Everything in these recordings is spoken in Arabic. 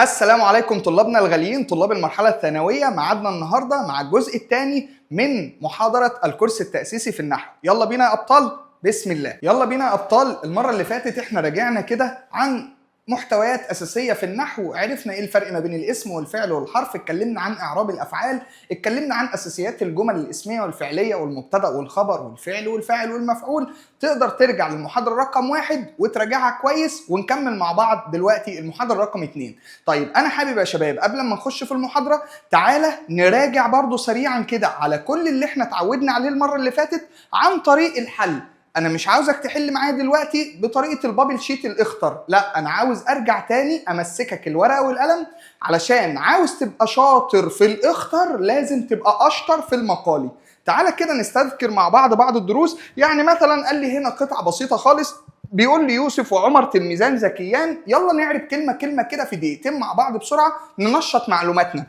السلام عليكم طلابنا الغاليين، طلاب المرحلة الثانوية. معادنا النهاردة مع الجزء الثاني من محاضرة الكورس التأسيسي في النحو. يلا بينا يا أبطال، بسم الله. يلا بينا يا أبطال. المرة اللي فاتت احنا راجعنا كده عن محتويات أساسية في النحو، عرفنا إيه الفرق ما بين الاسم والفعل والحرف، اتكلمنا عن إعراب الأفعال، اتكلمنا عن أساسيات الجمل الاسمية والفعلية والمبتدأ والخبر والفعل والفاعل والمفعول. تقدر ترجع للمحاضرة رقم 1 وتراجعها كويس، ونكمل مع بعض دلوقتي المحاضرة رقم 2. طيب أنا حابب يا شباب قبل ما نخش في المحاضرة تعالى نراجع برضو سريعا كده على كل اللي احنا اتعودنا عليه المرة اللي فاتت عن طريق الحل. انا مش عاوزك تحل معايا دلوقتي بطريقه البابل شيت الاخضر، لا انا عاوز ارجع تاني امسكك الورقه والقلم، علشان عاوز تبقى شاطر في الاخضر لازم تبقى اشطر في المقالي. تعالى كده نستذكر مع بعض الدروس. يعني مثلا قال لي هنا قطعه بسيطه خالص، بيقول لي يوسف وعمر تلميذان ذكيان. يلا نعرف كلمه كلمه كده في دقيقتين مع بعض بسرعه ننشط معلوماتنا.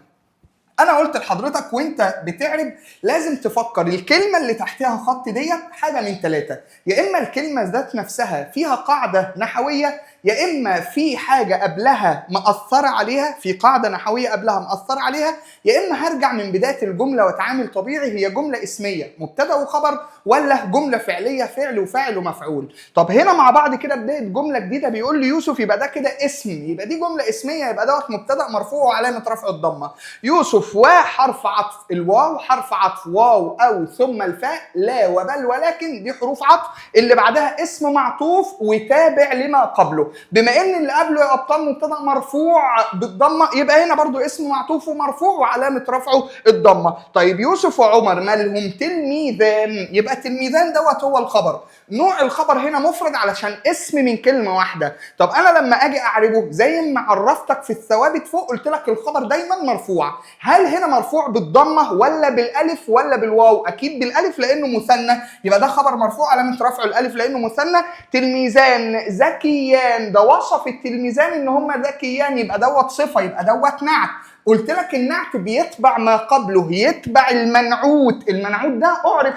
انا قلت لحضرتك وانت بتعرب لازم تفكر الكلمه اللي تحتها خط ديت حاجه من 3، يا اما الكلمه ذات نفسها فيها قاعده نحويه، يا اما في حاجه قبلها مأثره عليها، في قاعده نحويه قبلها مأثره عليها، يا اما هرجع من بدايه الجمله واتعامل طبيعي هي جمله اسميه مبتدا وخبر، ولا جمله فعليه فعل وفاعل ومفعول. طب هنا مع بعض كده بدايه جمله جديده، بيقول لي يوسف، يبقى ده كده اسم، يبقى دي جمله اسميه، يبقى دوت مبتدا مرفوع وعلامه رفع الضمه. يوسف وحرف عطف، الواو حرف عطف، واو او ثم الفاء، لا وبل ولكن دي حروف عطف، اللي بعدها اسم معطوف وتابع لما قبله. بما ان اللي قبله يا ابطال مبتدا مرفوع بالضمه، يبقى هنا برضو اسم معطوف ومرفوع وعلامه رفعه الضمه. طيب يوسف وعمر مالهم تلميذان، يبقى تلميذان دوت هو الخبر. نوع الخبر هنا مفرد علشان اسم من كلمه واحده. طب انا لما اجي اعربه زي ما عرفتك في الثوابت فوق، قلت لك الخبر دايما مرفوع. هل هنا مرفوع بالضمه ولا بالالف ولا بالواو؟ اكيد بالالف لانه مثنى، يبقى ده خبر مرفوع علامه رفعه الالف لانه مثنى. تلميذان ذكيان، ده وصف التلميذان ان هم ذكيان، يبقى دوت صفه، يبقى دوت نعت. قلت لك النعت بيتبع ما قبله، يتبع المنعوت. المنعوت ده اعرب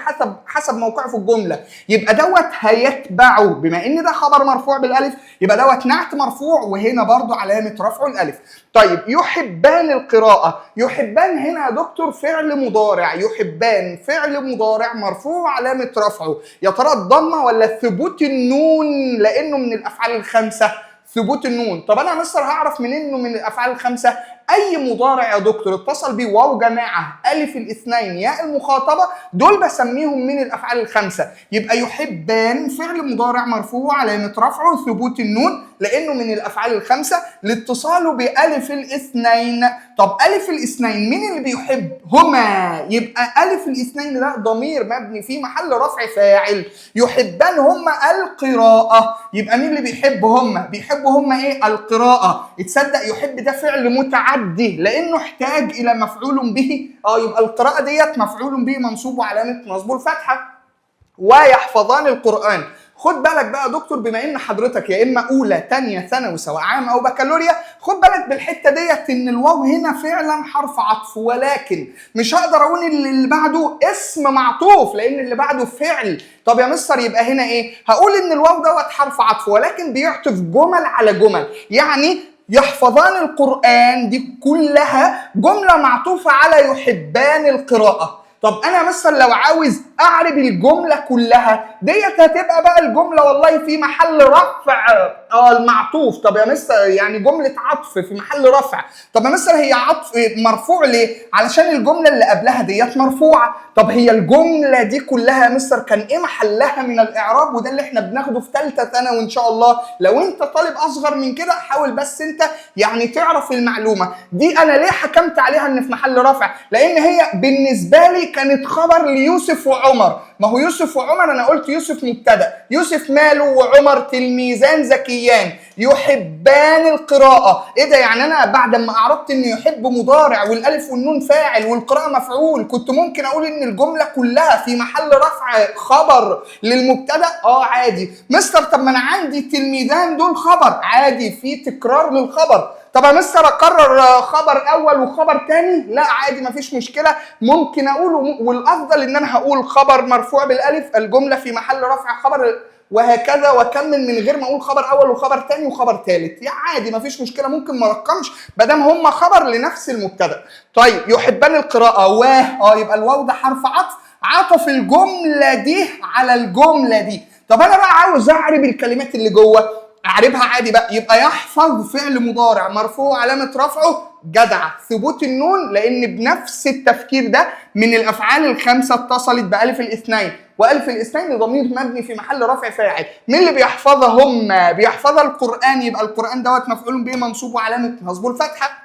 حسب موقعه في الجمله، يبقى دوت هيتبعه. بما ان ده خبر مرفوع بالالف يبقى دوت نعت مرفوع، وهنا برضو علامه رفعه الالف. طيب يحبان القراءه، يحبان هنا يا دكتور فعل مضارع، يحبان فعل مضارع مرفوع علامه رفعه، يا ترى الضمه ولا ثبوت النون لانه من الافعال الخمسه؟ ثبوت النون. طب انا يا مستر هعرف منين انه من الافعال الخمسه؟ اي مضارع يا دكتور اتصل بيه واو جماعه الف الاثنين ياء المخاطبه، دول بسميهم من الافعال الخمسه. يبقى يحبان فعل مضارع مرفوع علامه رفعه ثبوت النون لانه من الافعال الخمسه لاتصاله بالف الاثنين. طب الف الاثنين مين اللي بيحب؟ هما، يبقى الف الاثنين ده ضمير مبني في محل رفع فاعل. يحبان هما القراءه، يبقى مين اللي بيحب؟ هما. بيحبوا هما ايه؟ القراءه. تصدق يحب ده فعل متعدي لانه احتاج الى مفعول به، يبقى القراءه ديت مفعول به منصوب وعلامه نصبه الفتحه. ويحفظان القران. خد بالك بقى يا دكتور، بما ان حضرتك يا اما اولى ثانيه ثانوي سواء عام او بكالوريا، خد بالك بالحته ديت ان الواو هنا فعلا حرف عطف، ولكن مش هقدر اقول اللي بعده اسم معطوف لان اللي بعده فعل. طب يا مستر يبقى هنا ايه؟ هقول ان الواو دوت حرف عطف ولكن بيعطف جمل على جمل. يعني يحفظان القرآن دي كلها جملة معطوفة على يحبان القراءة. طب انا مثلا لو عاوز اعرب الجمله كلها ديت هتبقى بقى الجمله والله في محل رفع المعطوف. طب يا مستر يعني جمله عطف في محل رفع. طب يا مستر هي عطف مرفوع ليه؟ علشان الجمله اللي قبلها ديت مرفوعه. طب هي الجمله دي كلها يا مستر كان ايه محلها من الاعراب؟ وده اللي احنا بناخده في ثالثه ثانوي وان شاء الله. لو انت طالب اصغر من كده حاول بس انت يعني تعرف المعلومه دي. انا ليه حكمت عليها ان في محل رفع؟ لان هي بالنسبه لي كانت خبر ليوسف وعمر. ما هو يوسف وعمر انا قلت يوسف مبتدا، يوسف ماله وعمر تلميذان ذكيان يحبان القراءه. ايه ده؟ يعني انا بعد ما اعربت ان يحب مضارع والالف والنون فاعل والقراءه مفعول كنت ممكن اقول ان الجمله كلها في محل رفع خبر للمبتدا؟ عادي. مستر طب ما انا عندي تلميذان دول خبر، عادي في تكرار للخبر. طب يا مستر اكرر خبر اول وخبر تاني؟ لا عادي مفيش مشكله، ممكن اقوله، والافضل ان انا هقول خبر مرفوع بالالف، الجمله في محل رفع خبر وهكذا واكمل من غير ما اقول خبر اول وخبر تاني وخبر ثالث. يعني عادي مفيش مشكله، ممكن ما ارقمش ما دام هم خبر لنفس المبتدا. طيب يحبان القراءه يبقى الواو ده حرف عطف، عطف الجمله دي على الجمله دي. طب انا بقى عاوز اعرب الكلمات اللي جوه، اعربها عادي بقى. يبقى يحفظ فعل مضارع مرفوع علامه رفعه جدع ثبوت النون، لان بنفس التفكير ده من الافعال الخمسه اتصلت بالف الاثنين، والف الاثنين ضمير مبني في محل رفع فاعل. مين اللي بيحفظها؟ هم بيحفظها القران، يبقى القران دوت مفعول به منصوب وعلامه نصبه الفتحه.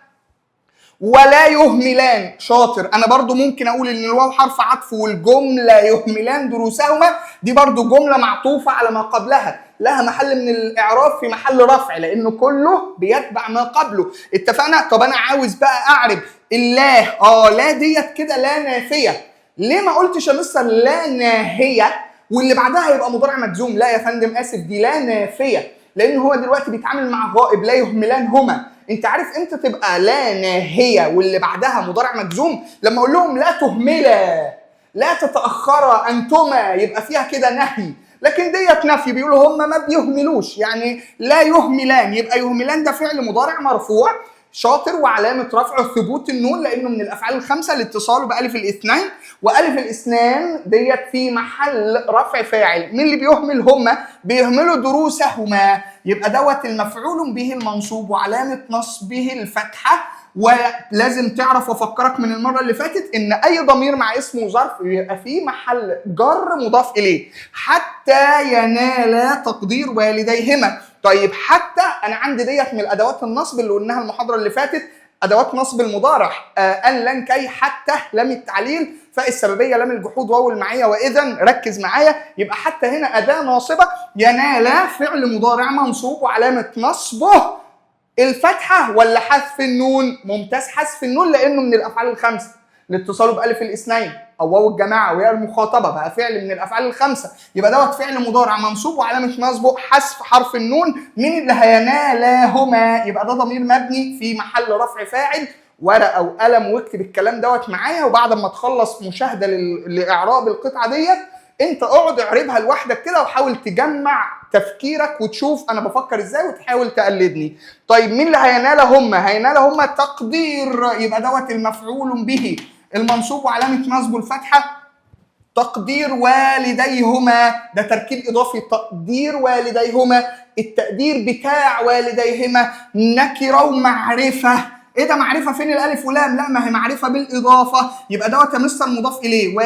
ولا يهملان شاطر، انا برضو ممكن اقول ان الواو حرف عطف والجمله يهملان دروسهما دي برضو جمله معطوفه على ما قبلها، لها محل من الاعراب في محل رفع لانه كله بيتبع ما قبله. اتفقنا؟ طب انا عاوز بقى اعرب الله. لا ديت كده لا نافيه. ليه ما قلتش يا مستر لا ناهيه واللي بعدها يبقى مضارع مجزوم؟ لا يا فندم اسف، دي لا نافيه، لان هو دلوقتي بيتعامل مع غائب لا يهملان هما. انت عارف امتى تبقى لا ناهيه واللي بعدها مضارع مجزوم؟ لما اقول لهم لا تهملا، لا تتاخرا انتما، يبقى فيها كده نهي. لكن ديت نفي، بيقولوا هم ما بيهملوش، يعني لا يهملان. يبقى يهملان ده فعل مضارع مرفوع شاطر وعلامه رفعه ثبوت النون لانه من الافعال الخمسه لاتصاله بالف الاثنين، والف الاثنان ديت في محل رفع فاعل. مين اللي بيهمل؟ هم بيهملوا دروسهما، يبقى دوت المفعول به المنصوب وعلامه نصبه الفتحه. ولازم تعرف وافكرك من المره اللي فاتت ان اي ضمير مع اسمه ظرف يبقى فيه محل جر مضاف اليه. حتى ينال تقدير والديهما. طيب حتى انا عندي ديت من الادوات النصب اللي قلناها المحاضره اللي فاتت، ادوات نصب المضارع ان لن كي حتى لم التعليل فاء السببيه لم الجحود واو المعيه واذا. ركز معايا، يبقى حتى هنا اداه ناصبه، ينال فعل مضارع منصوب وعلامه نصبه الفتحه ولا حذف النون؟ ممتاز، حذف النون لانه من الافعال الخمسه لاتصاله بالف الاثنين او واو الجماعه وهي المخاطبه، بقى فعل من الافعال الخمسه، يبقى دوت فعل مضارع منصوب وعلامه نصبه حذف حرف النون. مين اللي هينالهما؟ يبقى ده ضمير مبني في محل رفع فاعل. ورقه وقلم واكتب الكلام دوت معايا، وبعد ما تخلص مشاهده لاعراب القطعه ديت انت اقعد اعربها لوحدك كده وحاول تجمع تفكيرك وتشوف انا بفكر ازاي وتحاول تقلدني. طيب مين اللي هينالهم؟ هينالهم تقدير، يبقى دوت المفعول به المنصوب وعلامه نصبه الفتحه. تقدير والديهما ده تركيب اضافي، تقدير والديهما، التقدير بتاع والديهما نكره ومعرفه. ايه ده معرفه؟ فين الالف ولام؟ لا ما هي معرفه بالاضافه، يبقى دوت يا مستر مضاف اليه.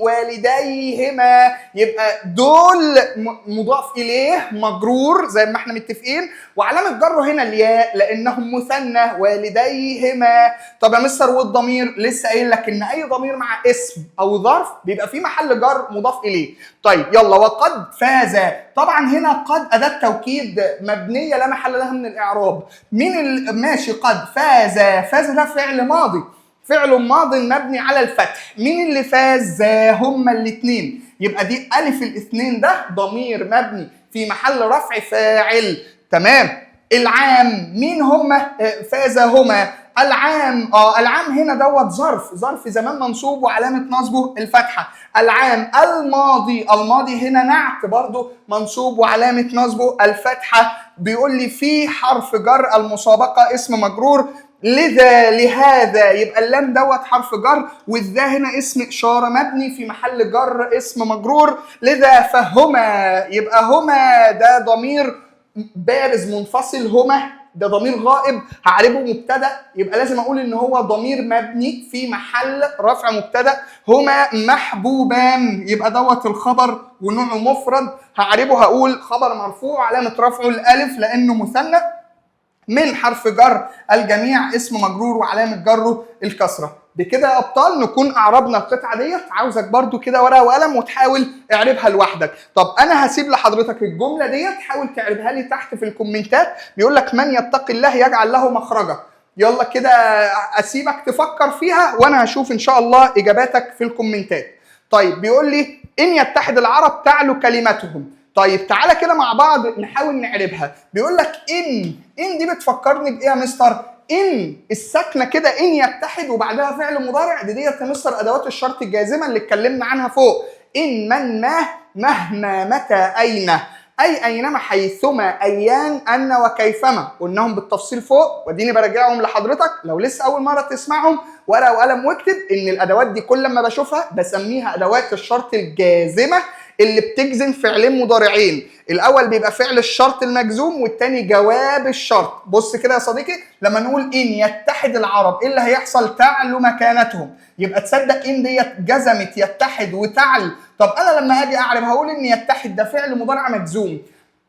والديهما يبقى دول مضاف اليه مجرور زي ما احنا متفقين، وعلامه جره هنا الياء لانهم مثنى والديهما. طب يا مستر والضمير؟ لسه قايل لك ان اي ضمير مع اسم او ظرف بيبقى فيه محل جر مضاف اليه. طيب يلا، وقد فاز. طبعا هنا قد اداه توكيد مبنيه لا محل لها من الاعراب. مين ماشي قد فاز؟ فاز ده فعل ماضي، فعل ماض مبني على الفتح. مين اللي فاز؟ هما الاثنين، يبقى دي الف الاثنين ده ضمير مبني في محل رفع فاعل. تمام. العام مين هما؟ فاز هما العام. العام هنا دوت ظرف زمان منصوب وعلامه نصبه الفتحه. العام الماضي، الماضي هنا نعت برضه منصوب وعلامه نصبه الفتحه. بيقول لي في حرف جر المسابقه اسم مجرور، لذا لهذا، يبقى اللام دوت حرف جر والذا هنا اسم اشاره مبني في محل جر اسم مجرور. لذا فهما، يبقى هما ده ضمير بارز منفصل، هما ده ضمير غائب هعربه مبتدا، يبقى لازم اقول ان هو ضمير مبني في محل رفع مبتدا. هما محبوبان، يبقى دوت الخبر ونوعه مفرد، هعربه هقول خبر مرفوع علامه رفعه الالف لانه مثنى من حرف جر الجميع اسم مجرور وعلامه جره الكسره. بكده يا ابطال نكون اعربنا القطعه ديت. عاوزك برضو كده ورقه وقلم وتحاول اعربها لوحدك. طب انا هسيب لحضرتك الجمله ديت، حاول تعربها لي تحت في الكومنتات. بيقول لك من يتقي الله يجعل له مخرجا. يلا كده اسيبك تفكر فيها وانا هشوف ان شاء الله اجاباتك في الكومنتات. طيب بيقول لي ان يتحد العرب تعلو كلمتهم. طيب تعالى كده مع بعض نحاول نعربها. بيقول لك ان دي بتفكرني بايه يا مستر؟ ان الساكنه كده ان يتحد وبعدها فعل مضارع، ديت يا مستر ادوات الشرط الجازمه اللي اتكلمنا عنها فوق. ان من ما مهما متى أين، أي أينما حيثما أيان أن وكيفما، قلناهم بالتفصيل فوق واديني براجعهم لحضرتك لو لسه أول مرة تسمعهم. ورقة وقلم واكتب إن الأدوات دي كل ما بشوفها بسميها أدوات الشرط الجازمة اللي بتجزم فعلين مضارعين. الأول بيبقى فعل الشرط المجزوم والتاني جواب الشرط. بص كده يا صديقي، لما نقول إن يتحد العرب إيه اللي هيحصل؟ تعلو مكانتهم. يبقى تصدق إن ديت جزمت يتحد وتعل. طب أنا لما أجي أعرب هقول إن يتحد ده فعل مضارع مجزوم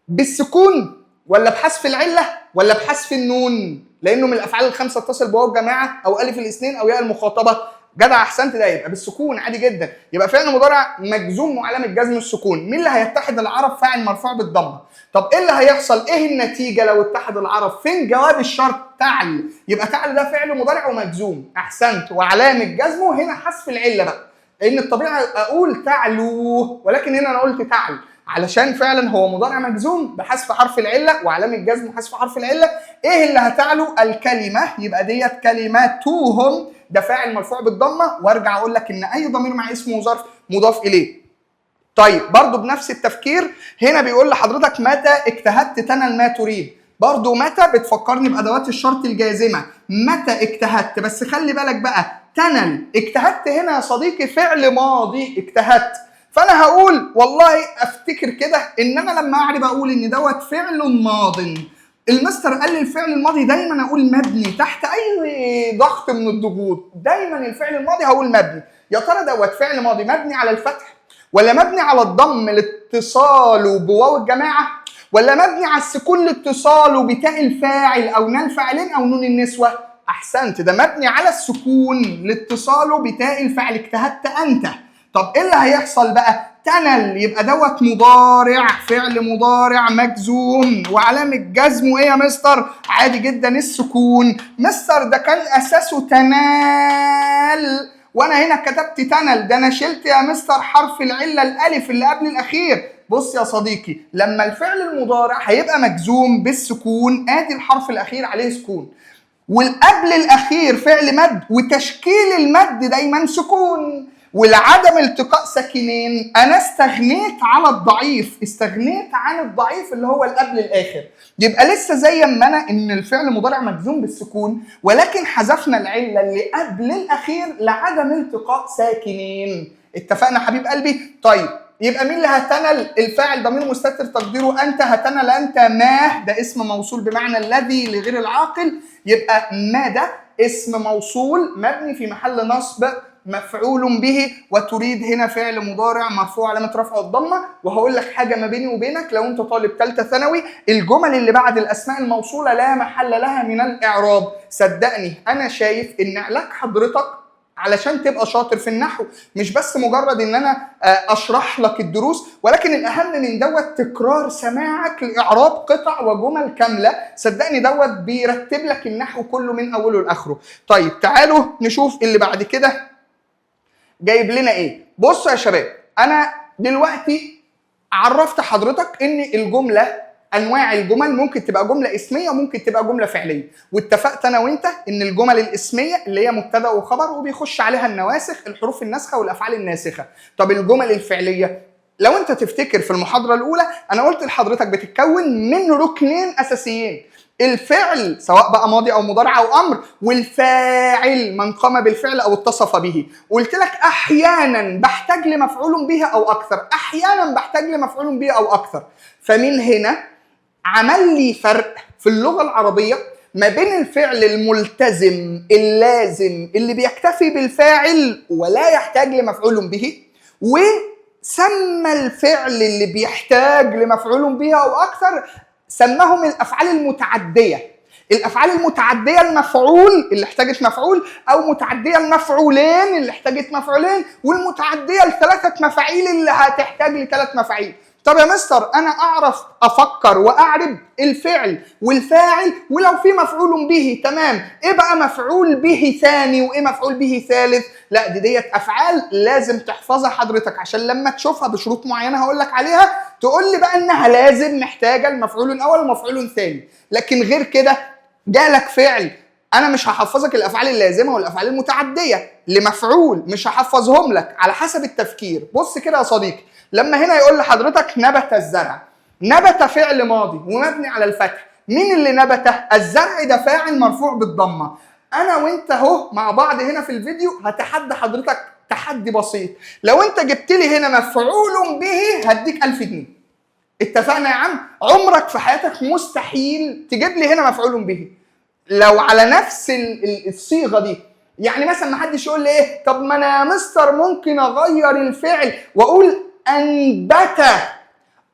بالسكون ولا بحذف العلة ولا بحذف النون؟ لأنه من الأفعال الخمسة اتصل بواو الجماعة أو ألف الاثنين أو ياء المخاطبة. جدع احسنت، ده يبقى بالسكون عادي جدا. يبقى فعل مضارع مجزوم وعلامه جزم السكون. مين اللي هيتحد العرب؟ فاعل مرفوع بالضمه. طب ايه اللي هيحصل؟ ايه النتيجه لو اتحد العرب؟ فين جواب الشرط؟ تعل. يبقى تعل ده فعل مضارع ومجزوم. احسنت، وعلامه جزمه هنا حذف العله بقى، لان الطبيعي اقول تعلو ولكن هنا انا قلت تعل علشان فعلا هو مضارع مجزوم بحذف حرف العله وعلامه جزم حذف حرف العله. ايه اللي هتعلو؟ الكلمه. يبقى ديت كلماتهم ده فاعل مرفوع بالضمه، وارجع اقول لك ان اي ضمير مع اسمه ظرف مضاف اليه. طيب برضو بنفس التفكير هنا بيقول لحضرتك متى اجتهدت تنل ما تريد. برضو متى بتفكرني بادوات الشرط الجازمه. متى اجتهدت، بس خلي بالك بقى تنل اجتهدت هنا يا صديقي فعل ماضي اجتهدت. فانا هقول والله افتكر كده ان انا لما اعرب اقول ان دوت فعل ماض. المستر قال لي الفعل الماضي دايما اقول مبني تحت اي ضغط من الضغوط. دايما الفعل الماضي هقول مبني. يا ترى دوت فعل ماضي مبني على الفتح ولا مبني على الضم لاتصاله بواو الجماعه ولا مبني على السكون لاتصاله بتاء الفاعل او نون الفاعلين او نون النسوه؟ احسنت، ده مبني على السكون لاتصاله بتاء الفاعل. اجتهدت انت. طب ايه اللي هيحصل بقى؟ تنل. يبقى دوت مضارع، فعل مضارع مجزوم وعلامه جزمه ايه يا مستر؟ عادي جدا السكون. مستر ده كان اساسه تنال وانا هنا كتبت تنل، ده انا شلت يا مستر حرف العله الالف اللي قبل الاخير. بص يا صديقي، لما الفعل المضارع هيبقى مجزوم بالسكون ادي الحرف الاخير عليه سكون، والقبل الاخير فعل مد وتشكيل المد دايما سكون، ولعدم التقاء ساكنين انا استغنيت على الضعيف، استغنيت عن الضعيف اللي هو القبل الاخر. يبقى لسه زي ما انا ان الفعل مضارع مجزوم بالسكون ولكن حذفنا العله اللي قبل الاخير لعدم التقاء ساكنين. اتفقنا حبيب قلبي؟ طيب يبقى مين اللي هتنل؟ الفاعل ضمير مستتر تقديره انت. هتنل انت. ما ده اسم موصول بمعنى الذي لغير العاقل. يبقى ما ده اسم موصول مبني في محل نصب مفعول به، وتريد هنا فعل مضارع مرفوع علامه رفعه الضمه. وهقول لك حاجه ما بيني وبينك، لو انت طالب ثالثه ثانوي الجمل اللي بعد الاسماء الموصوله لا محل لها من الاعراب. صدقني انا شايف ان علاج حضرتك علشان تبقى شاطر في النحو مش بس مجرد ان انا اشرح لك الدروس، ولكن الاهم من دوت تكرار سماعك لاعراب قطع وجمل كامله. صدقني دوت بيرتب لك النحو كله من اوله لاخره. طيب تعالوا نشوف اللي بعد كده جايب لنا ايه. بصوا يا شباب، انا دلوقتي عرفت حضرتك ان الجمله انواع الجمل ممكن تبقى جمله اسميه وممكن تبقى جمله فعليه، واتفقت انا وانت ان الجمل الاسميه اللي هي مبتدا وخبر وبيخش عليها النواسخ الحروف الناسخه والافعال الناسخه. طب الجمل الفعليه لو انت تفتكر في المحاضره الاولى انا قلت لحضرتك بتتكون من ركنين اساسيين، الفعل سواء بقى ماضي او مضارع او امر، والفاعل من قام بالفعل او اتصف به. قلت لك احيانا بحتاج لمفعول به او اكثر، احيانا بحتاج لمفعول به او اكثر. فمن هنا عمل لي فرق في اللغه العربيه ما بين الفعل الملتزم اللازم اللي بيكتفي بالفاعل ولا يحتاج لمفعول به، وسمى الفعل اللي بيحتاج لمفعول به او اكثر سماهم الافعال المتعديه. الافعال المتعديه المفعول اللي احتاجت مفعول، او متعديه المفعولين اللي احتاجت مفعولين، والمتعديه الثلاثه مفاعيل اللي هتحتاج لثلاث مفاعيل. طب يا مستر انا اعرف افكر واعرب الفعل والفاعل ولو في مفعول به تمام، ايه بقى مفعول به ثاني وايه مفعول به ثالث؟ لا ديت افعال لازم تحفظها حضرتك عشان لما تشوفها بشروط معينه هقول لك عليها تقول لي بقى انها لازم محتاجه المفعول الاول ومفعول ثاني. لكن غير كده جالك فعل انا مش هحفظك الافعال اللازمه والافعال المتعديه لمفعول، مش هحفظهم لك على حسب التفكير. بص كده يا صديقي، لما هنا يقول لحضرتك نبت الزرع، نبت فعل ماضي ومبني على الفتح، مين اللي نبته؟ الزرع ده فاعل مرفوع بالضمه. انا وانت اهو مع بعض هنا في الفيديو هتحدى حضرتك تحدي بسيط، لو انت جبت لي هنا مفعول به هديك 1000 جنيه. اتفقنا يا عم؟ عمرك في حياتك مستحيل تجيب لي هنا مفعول به لو على نفس الصيغه دي. يعني مثلا ما حدش يقول لي ايه، طب ما انا يا مستر ممكن اغير الفعل واقول انبت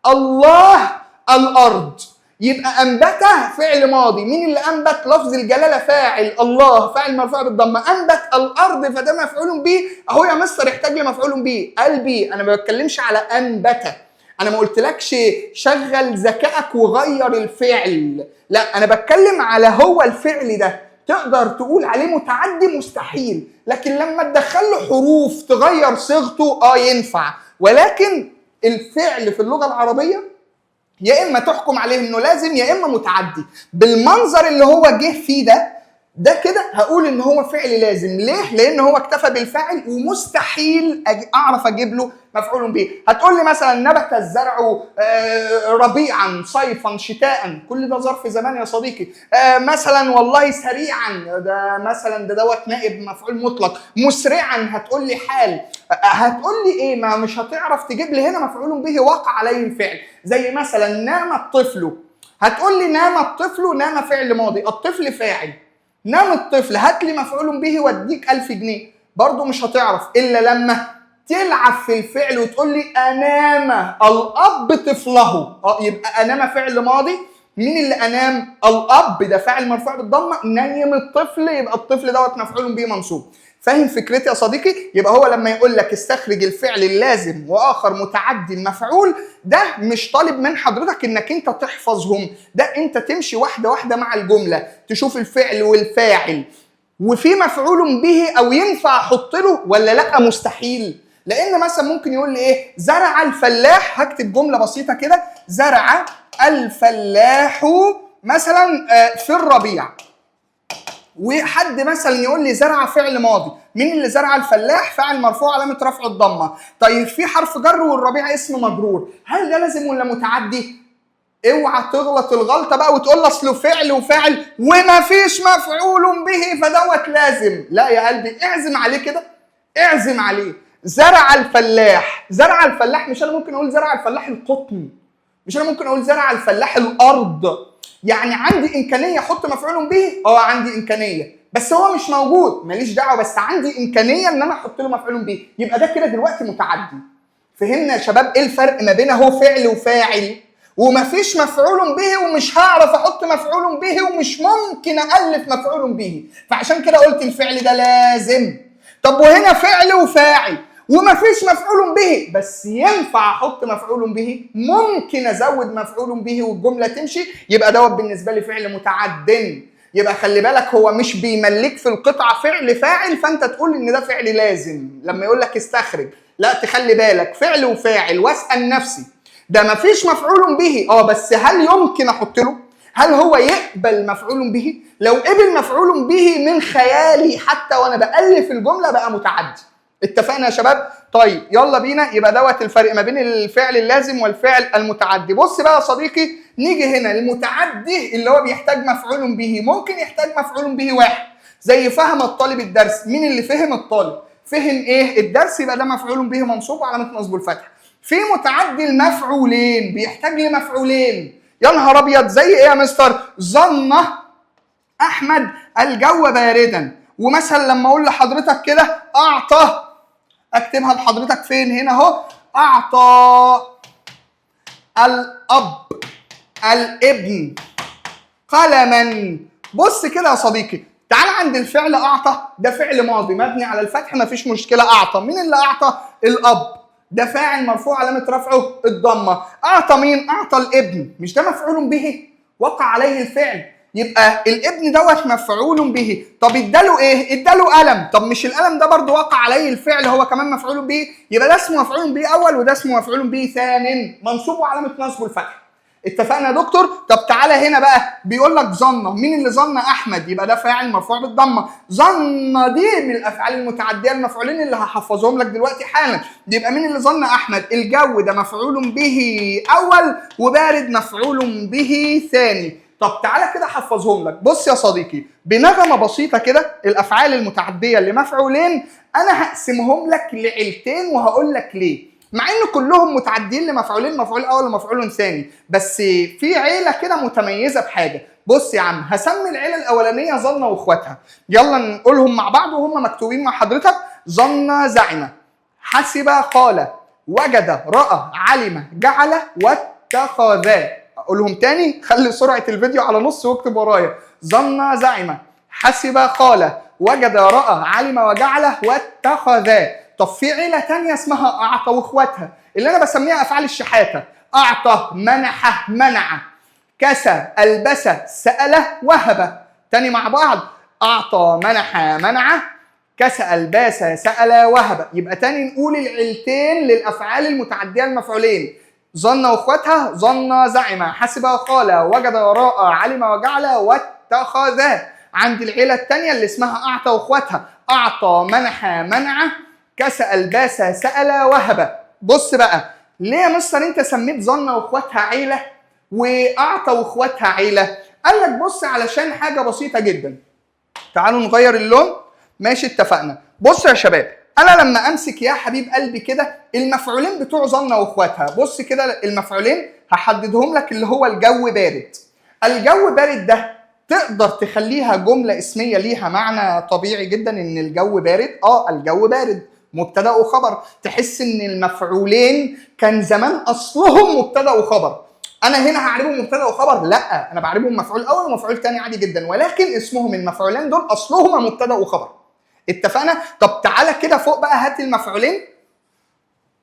الله الارض، يبقى انبت فعل ماضي، مين اللي انبت؟ لفظ الجلاله فاعل، الله فاعل مرفوع بالضمه، انبت الارض فده مفعول به. اهو يا مستر يحتاج لي مفعول به، قلبي انا ما بتكلمش على انبت، انا ما قلتلكش شغل ذكائك وغير الفعل، لا انا بتكلم على هو الفعل ده تقدر تقول عليه متعدي مستحيل، لكن لما تدخل له حروف تغير صيغته ينفع. ولكن الفعل في اللغه العربيه يا اما تحكم عليه انه لازم يا اما متعدي. بالمنظر اللي هو جه فيه ده كده هقول ان هو فعل لازم. ليه؟ لان هو اكتفى بالفاعل ومستحيل اعرف اجيب له مفعول به. هتقول لي مثلا نبت الزرع ربيعا صيفا شتاء، كل ده ظرف زمان يا صديقي. مثلا والله سريعا، ده مثلا دوت نائب مفعول مطلق. مسرعا هتقول لي حال. هتقول لي ايه؟ ما مش هتعرف تجيب لي هنا مفعول به وقع عليه الفعل. زي مثلا نام الطفل، هتقول لي نام الطفل، نام فعل ماضي، الطفل فاعل، نام الطفل هات لي مفعول به واديك 1000 جنيه، برضه مش هتعرف الا لما تلعب في الفعل وتقول لي انام الاب طفله. يبقى انام فعل ماضي، مين اللي انام؟ الاب، ده فاعل مرفوع بالضمه، نيم الطفل يبقى الطفل دوت مفعول به منصوب. فاهم فكرتي يا صديقي؟ يبقى هو لما يقول لك استخرج الفعل اللازم واخر متعدي المفعول، ده مش طالب من حضرتك انك انت تحفظهم، ده انت تمشي واحده واحده مع الجمله، تشوف الفعل والفاعل وفي مفعول به او ينفع احط له ولا لا. مستحيل. لان مثلا ممكن يقول لي ايه؟ زرع الفلاح، هكتب جمله بسيطه كده، زرع الفلاح مثلا في الربيع، وحد مثلا يقول لي زرع فعل ماضي، مين اللي زرع الفلاح؟ فاعل مرفوع علامه رفع الضمه. طيب في حرف جر والربيع اسم مجرور، هل ده لازم ولا متعدي؟ اوعى تغلط الغلطه بقى وتقول لي اصله فعل وفاعل وما فيش مفعول به فدوت لازم. لا يا قلبي، اعزم عليه كده، اعزم عليه. زرع الفلاح، زرع الفلاح، مش انا ممكن اقول زرع الفلاح القطن، مش انا ممكن اقول زرع الفلاح الارض. يعني عندي امكانيه احط مفعول به، عندي امكانيه، بس هو مش موجود، ماليش دعوه، بس عندي امكانيه ان انا احط له مفعول به، يبقى ده كده دلوقتي متعدي. فهمنا يا شباب ايه الفرق ما بين اهو فعل وفاعل ومفيش مفعول به ومش هعرف احط مفعول به ومش ممكن الف مفعول به، فعشان كده قلت الفعل ده لازم. طب وهنا فعل وفاعل ومفيش مفعول به بس ينفع احط مفعول به، ممكن ازود مفعول به والجمله تمشي، يبقى دوت بالنسبه لي فعل متعد. يبقى خلي بالك هو مش بيملك في القطعه فعل فاعل فانت تقول ان ده فعل لازم لما يقول لك استخرج، لا تخلي بالك فعل وفاعل واسال نفسي ده مفيش مفعول به بس هل يمكن احط له؟ هل هو يقبل مفعول به؟ لو قبل مفعول به من خيالي حتى وانا بالف الجمله بقى متعدي. اتفقنا يا شباب؟ طيب يلا بينا، يبقى دوت الفرق ما بين الفعل اللازم والفعل المتعدي. بص بقى يا صديقي، نيجي هنا المتعدي اللي هو بيحتاج مفعول به، ممكن يحتاج مفعول به واحد، زي فهم الطالب الدرس. مين اللي فهم؟ الطالب فهم ايه؟ الدرس، يبقى ده مفعول به منصوب وعلامه نصبه الفتح. في متعدي المفعولين بيحتاج لمفعولين، يا نهار ابيض، زي ايه يا مستر؟ ظن احمد الجو باردا، ومثلا لما اقول لحضرتك كده اعطى، اكتبها لحضرتك فين؟ هنا اهو، اعطى الاب الابن قلما. بص كده يا صديقي، تعال عند الفعل اعطى، ده فعل ماضي مبني على الفتح مفيش مشكله. اعطى، مين اللي اعطى؟ الاب، ده فاعل مرفوع علامه رفعه الضمه. اعطى مين؟ اعطى الابن، مش ده مفعول به وقع عليه الفعل، يبقى الابن دوت مفعول به. طب اداله ايه؟ اداله قلم، طب مش القلم ده برضو وقع عليه الفعل هو كمان مفعول به، يبقى ده اسمه مفعول به اول وده اسمه مفعول به ثان منصوب وعلامه نصبه الفتح. اتفقنا يا دكتور؟ طب تعالى هنا بقى بيقول لك ظن، مين اللي ظن؟ احمد، يبقى ده فاعل مرفوع بالضمه. ظن دي من الافعال المتعديه المفعولين اللي هحفظهم لك دلوقتي حالا. يبقى مين اللي ظن؟ احمد. الجو ده مفعول به اول، وبارد مفعول به ثاني. طب تعالى كده احفظهم لك. بص يا صديقي، بنغمه بسيطه كده، الافعال المتعديه لمفعولين انا هقسمهم لك لعيلتين وهقول لك ليه. مع ان كلهم متعدين لمفعولين، مفعول اول ومفعول ثاني، بس في عيله كده متميزه بحاجه. بص يا عم، هسمي العيله الاولانيه ظن واخواتها، يلا نقولهم مع بعض وهم مكتوبين مع حضرتك. ظن زعم، حسب قال، وجد راى، علم جعل، واتخذ. اقولهم تاني، خلي سرعه الفيديو على نص واكتب ورايا. ظن زعم، حسب قال، وجد راى، علم وجعل، واتخذ. طب في عيله تانية اسمها اعطى واخواتها، اللي انا بسميها افعال الشحاته. اعطى، منح، منع، كسى، البس، سال، وهب. تاني مع بعض، اعطى، منح، منع، كسى، الباس، سال، وهب. يبقى تاني نقول العيلتين للافعال المتعديه المفعولين. ظن واخواتها، ظن زعم، حسب وقال، وجد وراء، علم وجعل، واتخذ. عند العيله الثانيه اللي اسمها اعطى واخواتها، اعطى، منح، منع، كسى، الباس، سال، وهب. بص بقى، ليه يا مستر انت سميت ظن واخواتها عيله واعطى واخواتها عيله؟ قال لك بص، علشان حاجه بسيطه جدا. تعالوا نغير اللون. ماشي، اتفقنا. بص يا شباب، انا لما امسك يا حبيب قلبي كده المفعولين بتوع ظن واخواتها، بص كده المفعولين هحددهم لك. اللي هو الجو بارد، الجو بارد ده تقدر تخليها جمله اسميه ليها معنى طبيعي جدا، ان الجو بارد. الجو بارد مبتدا وخبر. تحس ان المفعولين كان زمان اصلهم مبتدا وخبر. انا هنا هعربهم مبتدا وخبر؟ لا، انا بعربهم مفعول اول ومفعول ثاني عادي جدا، ولكن اسمهم المفعولين دول اصلهما مبتدا وخبر. اتفقنا؟ طب تعالى كده فوق بقى، هات المفعولين.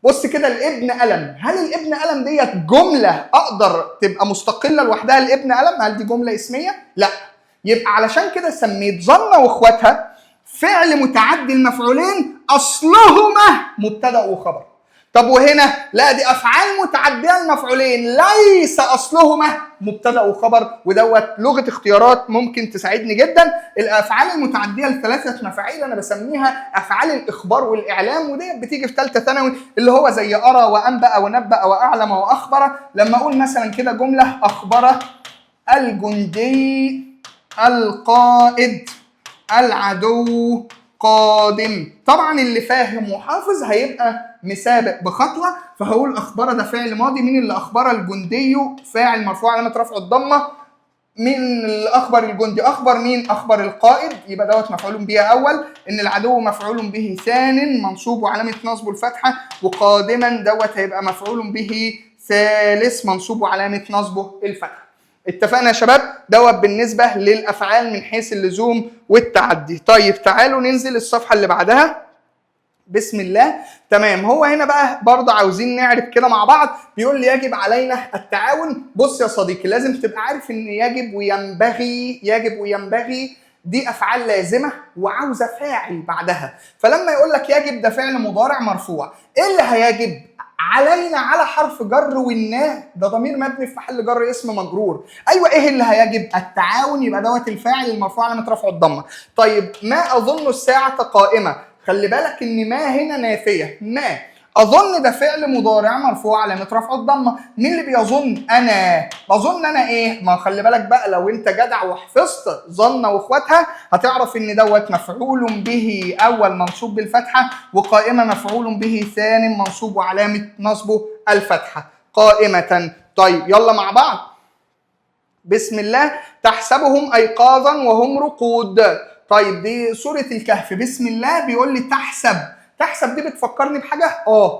بص كده، الابن قلم. هل الابن قلم ديت جمله اقدر تبقى مستقله لوحدها؟ الابن قلم، هل دي جمله اسميه؟ لا. يبقى علشان كده سميت ظن واخواتها فعل متعدي المفعولين اصلهما مبتدا وخبر. طب وهنا لا، دي افعال متعديه المفعولين ليس اصلهما مبتدا وخبر. ودوت لغه اختيارات ممكن تساعدني جدا. الافعال المتعديه الثلاثه مفاعيل انا بسميها افعال الاخبار والاعلام، وديت بتيجي في ثالثه ثانوي، اللي هو زي ارى وانبأ ونبأ واعلم واخبر. لما اقول مثلا كده جمله: اخبر الجندي القائد العدو قادم. طبعا اللي فاهم وحافظ هيبقى مسابق بخطوه، فهقول اخبر ده فعل ماضي. مين اللي اخبر؟ الجندي، فاعل مرفوع علامه رفعه الضمه. مين اللي اخبر الجندي؟ اخبر مين؟ اخبر القائد، يبقى دوت مفعول به اول. ان العدو مفعول به ثان منصوب وعلامه نصبه الفتحه. وقادما دوت هيبقى مفعول به ثالث منصوب وعلامه نصبه الفتحه. اتفقنا يا شباب؟ دوت بالنسبه للافعال من حيث اللزوم والتعدي. طيب تعالوا ننزل الصفحه اللي بعدها. بسم الله. تمام، هو هنا بقى برضه عاوزين نعرف كده مع بعض. بيقول لي يجب علينا التعاون. بص يا صديقي، لازم تبقى عارف ان يجب وينبغي، يجب وينبغي دي افعال لازمه وعاوزه فاعل بعدها. فلما يقول لك يجب ده فعل مضارع مرفوع، ايه اللي هيجب؟ علينا على حرف جر، والنا ده ضمير مبني في محل جر اسم مجرور. ايوه، ايه اللي هيجب؟ التعاون، يبقى دوت الفاعل المرفوع علامه رفعه الضمه. طيب، ما اظن الساعه قائمه. خلي بالك ان ما هنا نافيه. ما اظن ده فعل مضارع مرفوع علامه رفعه الضمه. مين اللي بيظن؟ انا. بظن انا ايه؟ ما خلي بالك بقى، لو انت جدع وحفظت ظن واخواتها هتعرف ان دوت مفعول به اول منصوب بالفتحه، وقائمه مفعول به ثاني منصوب وعلامه نصبه الفتحه. قائمه. طيب يلا مع بعض. بسم الله. تحسبهم ايقاظا وهم رقود. طيب دي سورة الكهف. بسم الله بيقول لي تحسب. تحسب دي بتفكرني بحاجة؟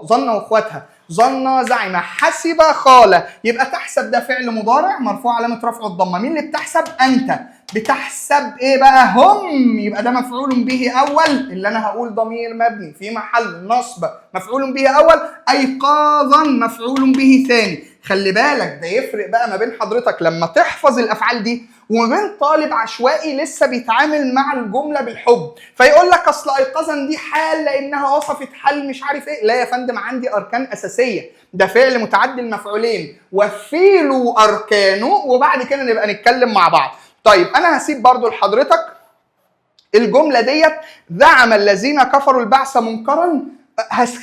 ظن واخواتها. ظن زعم، حسب خال. يبقى تحسب ده فعل مضارع مرفوع علامة رفعه الضمة. مين اللي بتحسب؟ أنت. بتحسب إيه بقى؟ هم. يبقى ده مفعول به أول، اللي أنا هقول ضمير مبني في محل نصب مفعول به أول. أيقاظا مفعول به ثاني. خلي بالك ده يفرق بقى ما بين حضرتك لما تحفظ الأفعال دي وبين طالب عشوائي لسه بيتعامل مع الجمله بالحب، فيقول لك اصل ايقظا دي حال لانها وصفت حل مش عارف ايه. لا يا فندم، عندي اركان اساسيه، ده فعل متعدي المفعولين وفيله اركانه، وبعد كده نبقى نتكلم مع بعض. طيب انا هسيب برضو لحضرتك الجمله ديت، زعم الذين كفروا البعث منكرا،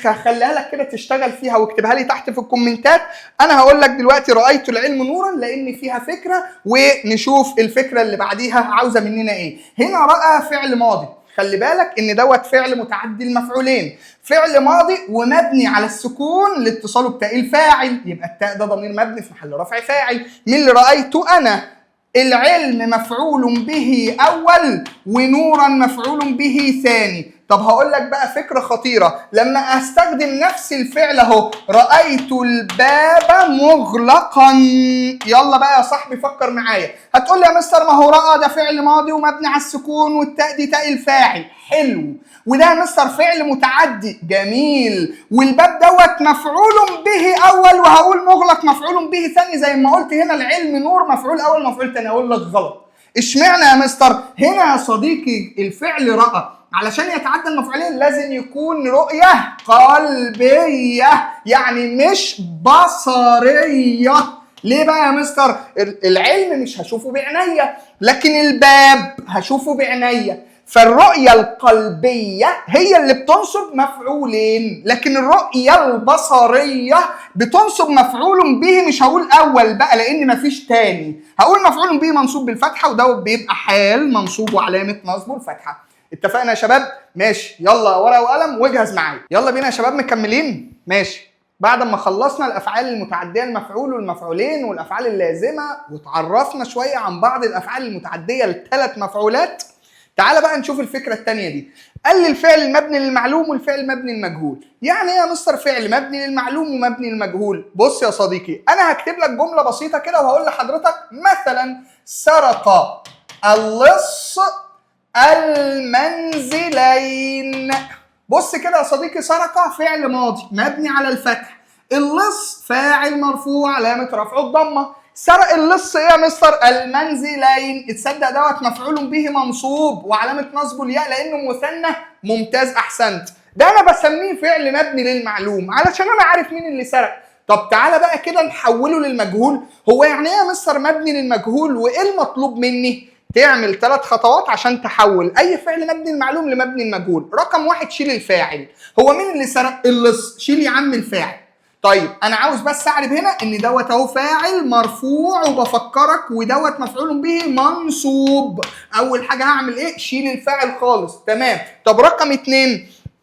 هخليها لك كده تشتغل فيها واكتبها لي تحت في الكومنتات. انا هقول لك دلوقتي رايت العلم نورا لان فيها فكره، ونشوف الفكره اللي بعديها عاوزه مننا ايه. هنا راى فعل ماضي، خلي بالك ان دوت فعل متعدي المفعولين، فعل ماضي ومبني على السكون لاتصاله بتاء الفاعل، يبقى التاء ده ضمير مبني في محل رفع فاعل. من اللي رايته انا؟ العلم مفعول به اول ونورا مفعول به ثاني. طب هقول لك بقى فكره خطيره، لما استخدم نفس الفعل اهو، رايت الباب مغلقا، يلا بقى يا صاحبي فكر معايا. هتقول لي يا مستر ما هو راى ده فعل ماضي ومبني على السكون والتاء دي تاء الفاعل، حلو، وده يا مستر فعل متعدي، جميل، والباب دوت مفعول به اول وهقول مغلق مفعول به ثاني، زي ما قلت هنا العلم نور مفعول اول مفعول ثاني. اقول لك غلط. اشمعنى يا مستر؟ هنا يا صديقي الفعل راى علشان يتعدى المفعولين لازم يكون رؤيه قلبيه، يعني مش بصريه. ليه بقى يا مستر؟ العلم مش هشوفه بعينيا، لكن الباب هشوفه بعينيا، فالرؤية القلبية هي اللي بتنصب مفعولين، لكن الرؤية البصرية بتنصب مفعول به. مش هقول أول بقى لأن مفيش تاني، هقول مفعول به منصوب بالفتحة، وده بيبقى حال منصوب وعلامة نصبه الفتحة. اتفقنا يا شباب؟ ماشي، يلا ورقة وقلم واجهز معايا. يلا بينا يا شباب، مكملين؟ ماشي. بعد ما خلصنا الافعال المتعديه المفعول والمفعولين والافعال اللازمه، وتعرفنا شويه عن بعض الافعال المتعديه لثلاث مفعولات، تعال بقى نشوف الفكره الثانيه دي. قال لي الفعل المبني للمعلوم والفعل المبني للمجهول. يعني ايه يا مستر فعل مبني للمعلوم ومبني للمجهول؟ بص يا صديقي، انا هكتب لك جمله بسيطه كده وهقول لحضرتك مثلا سرق اللص المنزلين. بص كده يا صديقي، سرق فعل ماضي مبني على الفتح، اللص فاعل مرفوع علامه رفعه الضمه. سرق اللص ايه يا مستر؟ المنزلين. تصدق دوت مفعول به منصوب وعلامه نصبه الياء لانه مثنى. ممتاز، احسنت. ده انا بسميه فعل مبني للمعلوم علشان انا عارف مين اللي سرق. طب تعالى بقى كده نحوله للمجهول. هو يعني ايه يا مستر مبني للمجهول وايه المطلوب مني؟ تعمل 3 خطوات عشان تحول اي فعل مبني للمعلوم لمبني للمجهول. رقم 1، شيل الفاعل. هو مين اللي سرق؟ اللص. شيل يا عم الفاعل. طيب انا عاوز بس اعرف هنا ان دوت اهو فاعل مرفوع وبفكرك، ودوت مفعول به منصوب. اول حاجه هعمل ايه؟ شيل الفاعل خالص. تمام. طب رقم 2،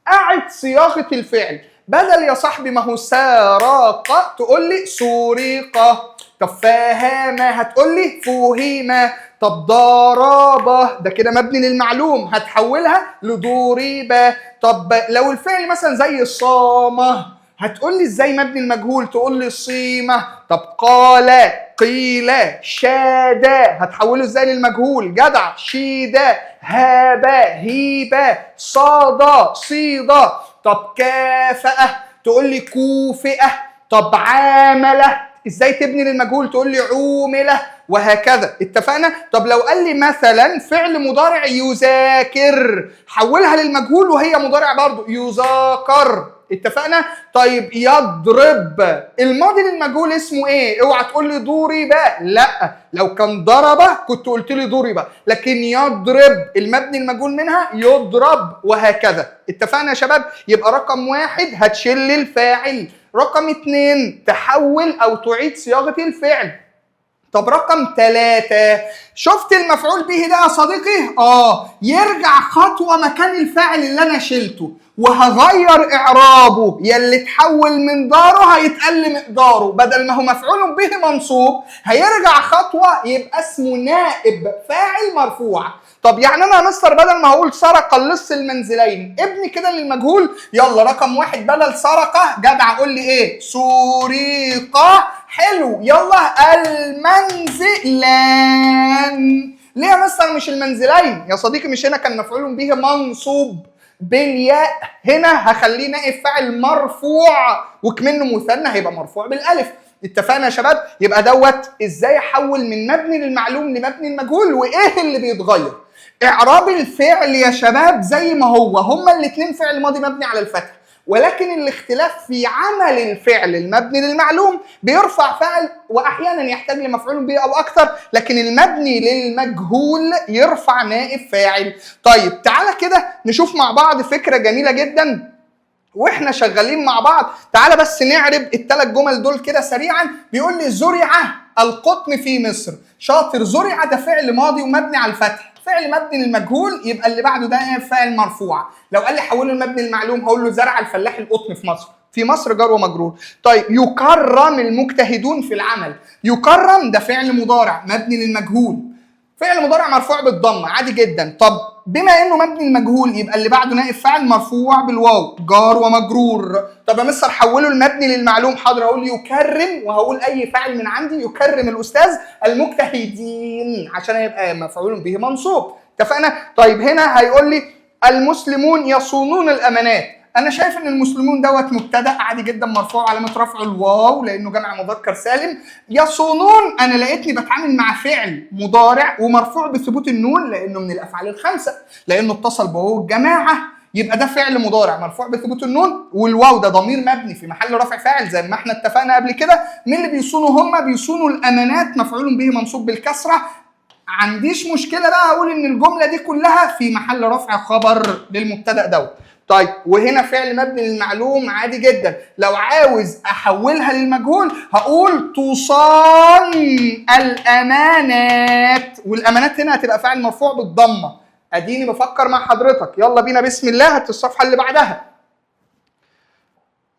اعد صياغه الفعل. بدل يا صاحبي ما هو سرق تقول لي سرق. طب فهم هتقول لي فهم. طب ضرب ده كده مبني للمعلوم هتحولها لضرب. طب لو الفعل مثلا زي الصامه هتقول لي ازاي مبني المجهول؟ تقول لي الصيمه. طب قال قيل شادا هتحوله ازاي للمجهول؟ جدع. شيدا هابا هيبا صادا صيدا. طب كافأة تقول لي كوفئة. طب عامله ازاي تبني للمجهول؟ تقول لي عومله، وهكذا. اتفقنا؟ طب لو قال لي مثلا فعل مضارع يذاكر، حولها للمجهول وهي مضارع برضو، يذاكر. اتفقنا؟ طيب يضرب، الماضي للمجهول اسمه ايه؟ اوعى تقول لي ضرب، لا، لو كان ضرب كنت قلت لي ضرب، لكن يضرب المبني المجهول منها يضرب، وهكذا. اتفقنا يا شباب؟ يبقى رقم 1 هتشيل الفاعل، رقم 2 تحول او تعيد صياغه الفعل. طب رقم 3، شفت المفعول به ده يا صديقي؟ يرجع خطوه مكان الفاعل اللي انا شلته، وهغير اعرابه. يلي اتحول من داره هيتقل مقداره، بدل ما هو مفعول به منصوب هيرجع خطوه يبقى اسمه نائب فاعل مرفوع. طب يعني انا يا مستر بدل ما هقول سرق اللص المنزلين ابني كده للمجهول. يلا رقم 1 بدل سرقه جدع قول لي ايه؟ سرقه. حلو. يلا المنزلان. ليه يا مستر مش المنزلين؟ يا صديقي مش هنا كان مفعول به منصوب بالياء؟ هنا هخليه نائب فاعل مرفوع، وكمنه مثنى هيبقى مرفوع بالالف. اتفقنا يا شباب؟ يبقى دوت ازاي احول من مبني للمعلوم لمبني المجهول وايه اللي بيتغير. اعراب الفعل يا شباب زي ما هو، هما الاثنين فعل ماضي مبني على الفتح، ولكن الاختلاف في عمل الفعل. المبني للمعلوم بيرفع فاعل واحيانا يحتاج لمفعول به او اكثر، لكن المبني للمجهول يرفع نائب فاعل. طيب تعالى كده نشوف مع بعض فكرة جميلة جدا واحنا شغالين مع بعض. تعالى بس نعرب الثلاث جمل دول كده سريعا. بيقول لي زرع القطن في مصر. شاطر. زرع ده فعل ماضي ومبني على الفتح، فعل مبني للمجهول يبقى اللي بعده ده فاعل مرفوع. لو قال لي حوله المبني المعلوم هقول له زرع الفلاح القطن في مصر. في مصر جار ومجرور. طيب يكرم المجتهدون في العمل. يكرم ده فعل مضارع مبني للمجهول، فعل مضارع مرفوع بالضمه عادي جدا. طب بما انه مبني المجهول يبقى اللي بعده نائب فاعل مرفوع بالواو جار ومجرور. طب يا مستر حوله المبني للمعلوم. حاضر، هقول يكرم وهقول اي فاعل من عندي يكرم الاستاذ المجتهدين عشان يبقى مفعول به منصوب. اتفقنا؟ طيب هنا هيقول لي المسلمون يصونون الامانات. انا شايف ان المسلمون دوت مبتدا عادي جدا مرفوع علامه رفعه الواو لانه جمع مذكر سالم. يصونون انا لقيتني بتعامل مع فعل مضارع ومرفوع بثبوت النون لانه من الافعال الخمسه، لانه اتصل بواو الجماعه، يبقى ده فعل مضارع مرفوع بثبوت النون، والواو ده ضمير مبني في محل رفع فاعل زي ما احنا اتفقنا قبل كده. مين اللي بيصونوا؟ هم بيصونوا الامانات، مفعول به منصوب بالكسره. عنديش مشكله بقى اقول ان الجمله دي كلها في محل رفع خبر للمبتدا دوت. طيب وهنا فعل مبني للمعلوم عادي جدا. لو عاوز احولها للمجهول هقول تصان الامانات، والامانات هنا هتبقى فاعل مرفوع بالضمه. اديني بفكر مع حضرتك، يلا بينا بسم الله. هات الصفحه اللي بعدها.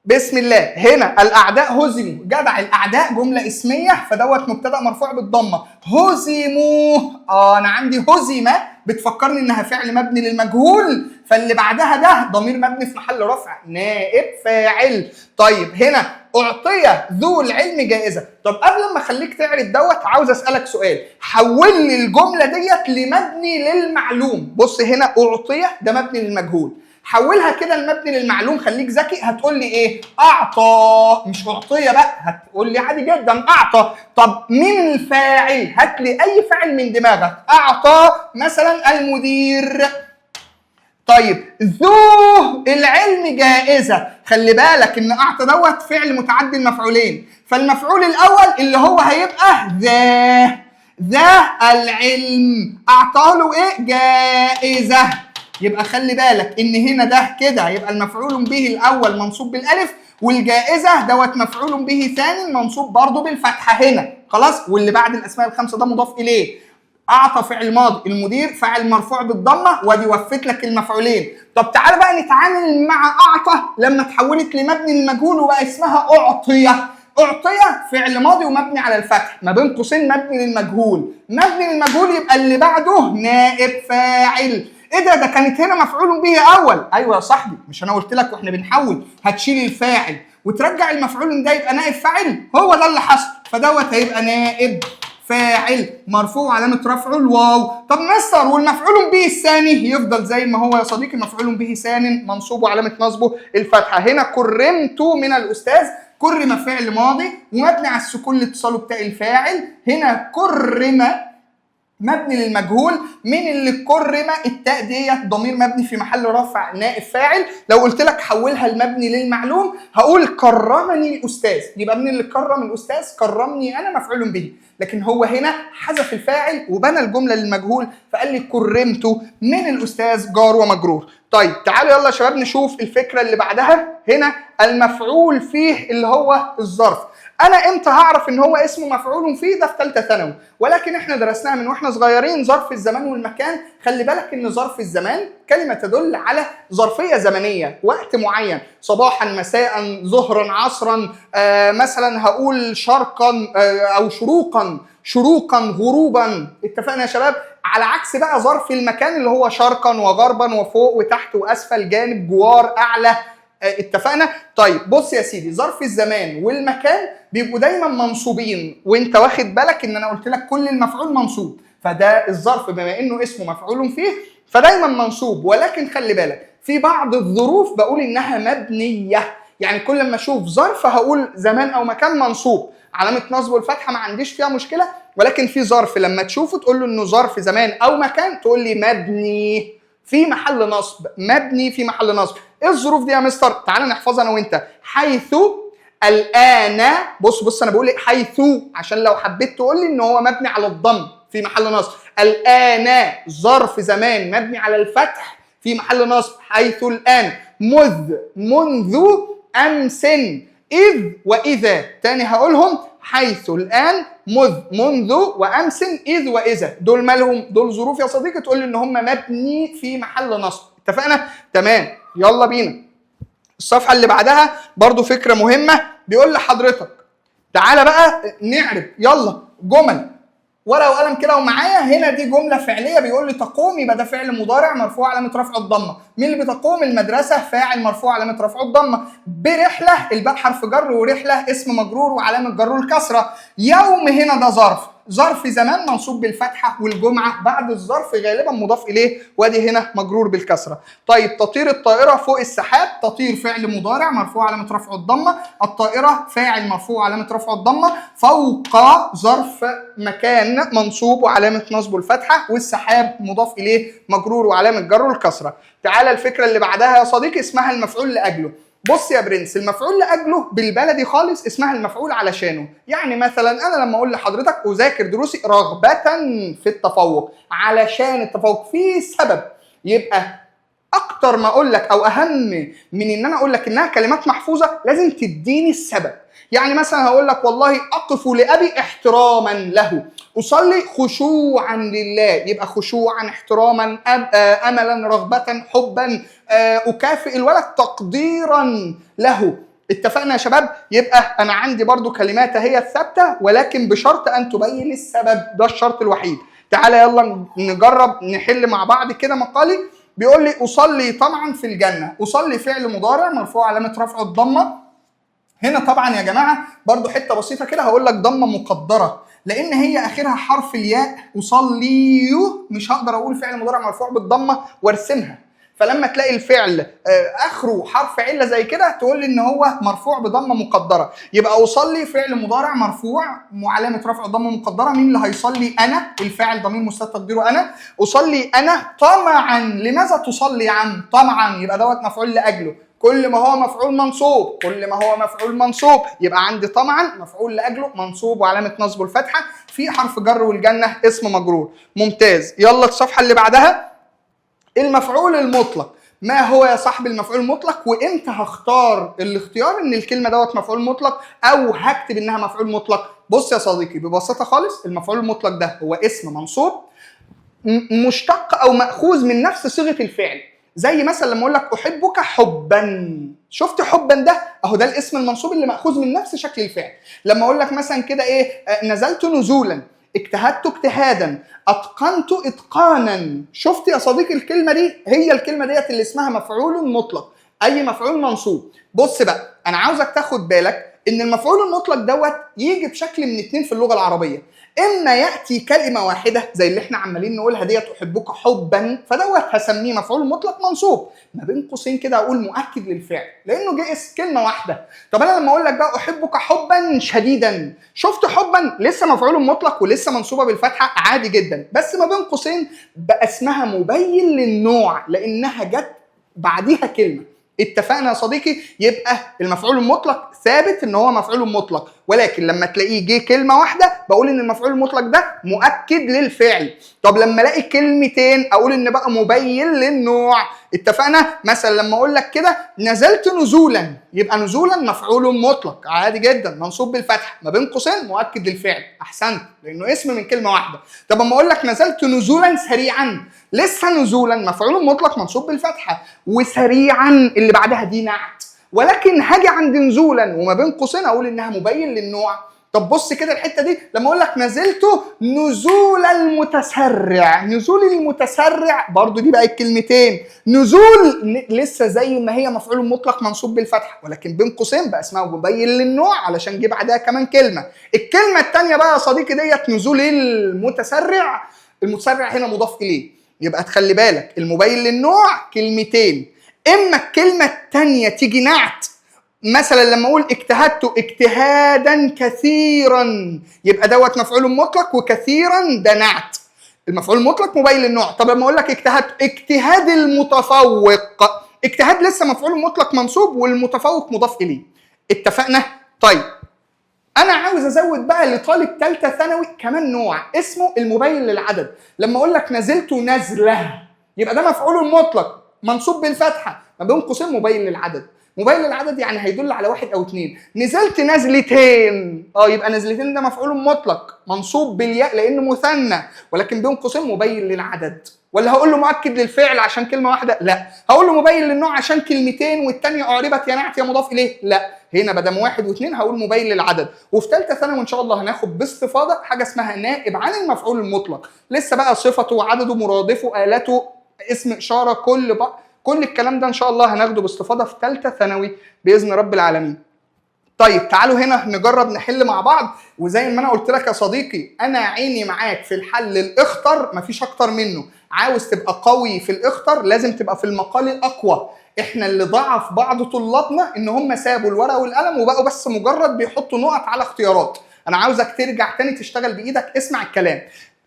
بسم الله. هنا الاعداء هزموا. جدع، الاعداء جمله اسميه فدوت مبتدا مرفوع بالضمه. هزموا انا عندي هزمه بتفكرني انها فعل مبني للمجهول، فاللي بعدها ده ضمير مبني في محل رفع نائب فاعل. طيب هنا اعطي ذو العلم جائزه. طب قبل ما اخليك تعرف دوت عاوز اسالك سؤال. حول لي الجمله ديت لمبني للمعلوم. بص هنا اعطي ده مبني للمجهول، حولها كده المبني للمعلوم. خليك ذكي، هتقول لي ايه؟ اعطى، مش اعطيه بقى. هتقول لي عادي جدا اعطى. طب مين الفاعل؟ هات لي اي فاعل من دماغك. اعطى مثلا المدير. طيب ذو العلم جائزه. خلي بالك ان اعطى دوت فعل متعدي المفعولين، فالمفعول الاول اللي هو هيبقى ذا العلم اعطاه له ايه؟ جائزه. يبقى خلي بالك ان هنا ده كده يبقى المفعول به الاول منصوب بالالف، والجائزه دوت مفعول به ثاني منصوب برضه بالفتحه هنا. خلاص، واللي بعد الاسماء الخمسه ده مضاف اليه. اعطى فعل ماضي، المدير فاعل مرفوع بالضمه، وادي وفت لك المفعولين. طب تعال بقى نتعامل مع اعطى لما اتحولت لمبني للمجهول وبقى اسمها اعطيه. اعطيه فعل ماضي ومبني على الفتح ما بين قوسين مبني للمجهول. مبني للمجهول يبقى اللي بعده نائب فاعل. ايه ده كانت هنا مفعول به اول. ايوه يا صاحبي، مش انا قلت لك واحنا بنحول هتشيل الفاعل وترجع المفعول ده يبقى نائب فاعل؟ هو ده اللي حصل، فدوت هيبقى نائب فاعل مرفوع علامه رفعه الواو. طب مستر والمفعول به الثاني يفضل زي ما هو يا صديقي، مفعول به ثاني منصوب وعلامه نصبه الفتحه. هنا كرمت من الاستاذ، كرم فعل ماضي ومبني على السكون لاتصاله بتاء الفاعل. هنا كرم مبني للمجهول. مين اللي كرم؟ التاء ديت ضمير مبني في محل رفع نائب فاعل. لو قلت لك حولها المبني للمعلوم هقول كرمني الاستاذ. يبقى مين اللي كرم الاستاذ؟ كرمني انا مفعول به، لكن هو هنا حذف الفاعل وبنى الجمله للمجهول فقال لي كرمت من الاستاذ جار ومجرور. طيب تعالوا يلا يا شباب نشوف الفكره اللي بعدها. هنا المفعول فيه اللي هو الظرف. انا امتى هعرف ان هو اسمه مفعول فيه؟ ده في ثالثه ثانوي، ولكن احنا درسناها من واحنا صغيرين. ظرف الزمان والمكان. خلي بالك ان ظرف الزمان كلمه تدل على ظرفيه زمنيه، وقت معين، صباحا مساء ظهرا عصرا. مثلا هقول شرقا او شروقا غروبا. اتفقنا يا شباب؟ على عكس بقى ظرف المكان اللي هو شرقا وغربا وفوق وتحت واسفل جانب جوار اعلى. اتفقنا؟ طيب بص يا سيدي، ظرف الزمان والمكان بيبقوا دايما منصوبين، وانت واخد بالك ان انا قلت لك كل المفعول منصوب، فده الظرف بما انه اسمه مفعول فيه فدايما منصوب. ولكن خلي بالك في بعض الظروف بقول انها مبنيه، يعني كل ما اشوف ظرف هقول زمان او مكان منصوب. علامه نصبه الفتحه ما عنديش فيها مشكله، ولكن في ظرف لما تشوفه تقول له انه ظرف زمان او مكان تقول لي مبني في محل نصب. مبني في محل نصب. ايه الظروف دي يا مستر؟ تعال نحفظها انا وانت. حيث الآن، بص انا بقول ايه حيث عشان لو حبيت تقول لي ان هو مبني على الضم في محل نصب. الآن ظرف زمان مبني على الفتح في محل نصب. حيث الآن. منذ أمس. إذ وإذا. تاني هقولهم. حيث الآن منذ وأمس إذ وإذا. دول مالهم؟ دول ظروف يا صديقي تقول لي ان هم مبني في محل نصب. اتفقنا؟ تمام. يلا بينا الصفحة اللي بعدها برضو فكرة مهمة. بيقول لحضرتك تعالى بقى نعرف يلا جمل ورقة وقلم كده ومعايا. هنا دي جملة فعلية بيقول لي تقوم، يبقى ده فعل مضارع مرفوع علامة رفع الضمة. مين اللي بتقوم؟ المدرسة، فاعل مرفوع علامة رفع الضمة. برحلة الباء حرف جر ورحلة اسم مجرور وعلامة جره الكسرة. يوم هنا ده ظرف زمان منصوب بالفتحه، والجمعه بعد الظرف غالبا مضاف اليه، وادي هنا مجرور بالكسره. طيب تطير الطائره فوق السحاب. تطير فعل مضارع مرفوع علامه رفع الضمه. الطائره فاعل مرفوع علامه رفع الضمه. فوق ظرف مكان منصوب وعلامه نصبه الفتحه، والسحاب مضاف اليه مجرور وعلامه جره الكسره. تعالى الفكره اللي بعدها يا صديقي اسمها المفعول لاجله. بص يا برنس، المفعول لاجله بالبلدي خالص اسمها المفعول علشانه. يعني مثلا انا لما اقول لحضرتك اذاكر دروسي رغبه في التفوق، علشان التفوق في سبب، يبقى اكتر ما اقول لك او اهم من ان انا اقول لك انها كلمات محفوظه لازم تديني السبب. يعني مثلا هقول لك والله اقف لابي احتراما له، اصلي خشوعا لله، يبقى خشوعا احتراما املا رغبه حبا، اكافئ الولد تقديرا له. اتفقنا يا شباب؟ يبقى انا عندي برضو كلمات هي الثابته، ولكن بشرط ان تبين السبب، ده الشرط الوحيد. تعالى يلا نجرب نحل مع بعض كده مقالي. بيقول لي اصلي طمعا في الجنه. اصلي فعل مضارع مرفوع علامه رفع الضمه. هنا طبعا يا جماعه برضو حته بسيطه كده هقول لك ضمه مقدره، لان هي اخرها حرف الياء. اصلي مش هقدر اقول فعل مضارع مرفوع بالضمه وارسمها، فلما تلاقي الفعل اخره حرف عله زي كده تقول لي ان هو مرفوع بضمه مقدره. يبقى اصلي فعل مضارع مرفوع وعلامه رفع ضمه مقدره. مين اللي هيصلي؟ انا. الفاعل ضمير مستتر تقديره انا. اصلي انا طمعا. لماذا تصلي عن طمعا؟ يبقى دوت مفعول لاجله. كل ما هو مفعول منصوب، كل ما هو مفعول منصوب يبقى عندي طمعا مفعول لاجله منصوب وعلامه نصبه الفتحه، في حرف جر والجنه اسم مجرور. ممتاز. يلا الصفحه اللي بعدها المفعول المطلق. ما هو يا صاحبي المفعول المطلق؟ وامتى هختار الاختيار ان الكلمه دوت مفعول مطلق او هكتب انها مفعول مطلق؟ بص يا صديقي ببساطه خالص، المفعول المطلق ده هو اسم منصوب مشتق او ماخوذ من نفس صيغه الفعل. زي مثلا لما اقول لك احبك حبا، شفت حبا ده اهو ده الاسم المنصوب اللي ماخوذ من نفس شكل الفعل. لما اقول لك مثلا كده ايه نزلت نزولا، اجتهدت اجتهادا، اتقنت اتقانا. شفت يا صديقي الكلمه دي هي الكلمه ديت اللي اسمها مفعول مطلق، اي مفعول منصوب. بص بقى انا عاوزك تاخد بالك ان المفعول المطلق دوت يجي بشكل من اتنين في اللغه العربيه. اما ياتي كلمه واحده زي اللي احنا عمالين نقولها ديت احبك حبا، فدوت هسميه مفعول مطلق منصوب، ما بين قوسين كده اقول مؤكد للفعل لانه جه كلمه واحده. طب انا لما اقول لك بقى احبك حبا شديدا، شفت حبا لسه مفعول مطلق ولسه منصوبه بالفتحه عادي جدا، بس ما بين قوسين بقى اسمها مبين للنوع لانها جت بعديها كلمه. اتفقنا يا صديقي؟ يبقى المفعول المطلق ثابت ان هو مفعول مطلق، ولكن لما تلاقيه جه كلمه واحده بقول ان المفعول المطلق ده مؤكد للفعل. طب لما الاقي كلمتين اقول ان بقى مبين للنوع. اتفقنا؟ مثلا لما اقول لك كده نزلت نزولا، يبقى نزولا مفعول مطلق عادي جدا منصوب بالفتح ما بين قوسين مؤكد للفعل. احسنت، لانه اسم من كلمه واحده. طب اما اقول لك نزلت نزولا سريعا، لسه نزولا مفعول مطلق منصوب بالفتحه، وسريعا اللي بعدها دي نعت، ولكن هاجي عند نزولا وما بين قوسين اقول انها مبين للنوع. طب بص كده الحته دي لما اقول لك نزلت نزول المتسرع، نزول المتسرع برضو دي بقى الكلمتين. نزول لسه زي ما هي مفعول مطلق منصوب بالفتح، ولكن بين قوسين بقى اسمها مبين للنوع علشان جه بعدها كمان كلمه. الكلمه الثانيه بقى يا صديقي ديت نزول المتسرع، المتسرع هنا مضاف اليه، يبقى تخلي بالك المبين للنوع كلمتين، اما الكلمه الثانيه تيجي نعت مثلا لما اقول اجتهدت اجتهادا كثيرا، يبقى دوت مفعول مطلق، وكثيرا ده نعت. المفعول المطلق مبين للنوع. طب لما اقول لك اجتهدت اجتهاد المتفوق، اجتهاد لسه مفعول مطلق منصوب والمتفوق مضاف اليه. اتفقنا؟ طيب انا عاوز ازود بقى لطالب ثالثه ثانوي كمان نوع اسمه المبين للعدد. لما اقول لك نزلت نزله، يبقى ده مفعول مطلق منصوب بالفتحه ما بين قوسين مبين للعدد. مبين للعدد يعني هيدل على واحد او اثنين. نزلت نزلتين، يبقى نزلتين ده مفعول مطلق منصوب بالياء لانه مثنى ولكن بين قوسين مبين للعدد. ولا هقول له مؤكد للفعل عشان كلمه واحده؟ لا. هقول له مبين للنوع عشان كلمتين والثانيه اعربت يا نعت يا مضاف اليه؟ لا. هنا بدل واحد واثنين هقول مبين للعدد. وفي ثالثه ثانوي ان شاء الله هناخد باستفاضه حاجه اسمها نائب عن المفعول المطلق. لسه بقى صفته وعدده مرادفه آلته اسم اشاره كل الكلام ده ان شاء الله هناخده باستفاضه في ثالثه ثانوي باذن رب العالمين. طيب تعالوا هنا نجرب نحل مع بعض. وزي ما انا قلت لك يا صديقي، انا عيني معاك في الحل الاخطر مفيش اكتر منه. عاوز تبقى قوي في الاخطر لازم تبقى في المقال الاقوى. احنا اللي ضعف بعض طلابنا ان هم سابوا الورقه والقلم وبقوا بس مجرد بيحطوا نقط على اختيارات. انا عاوزك ترجع تاني تشتغل بايدك. اسمع الكلام،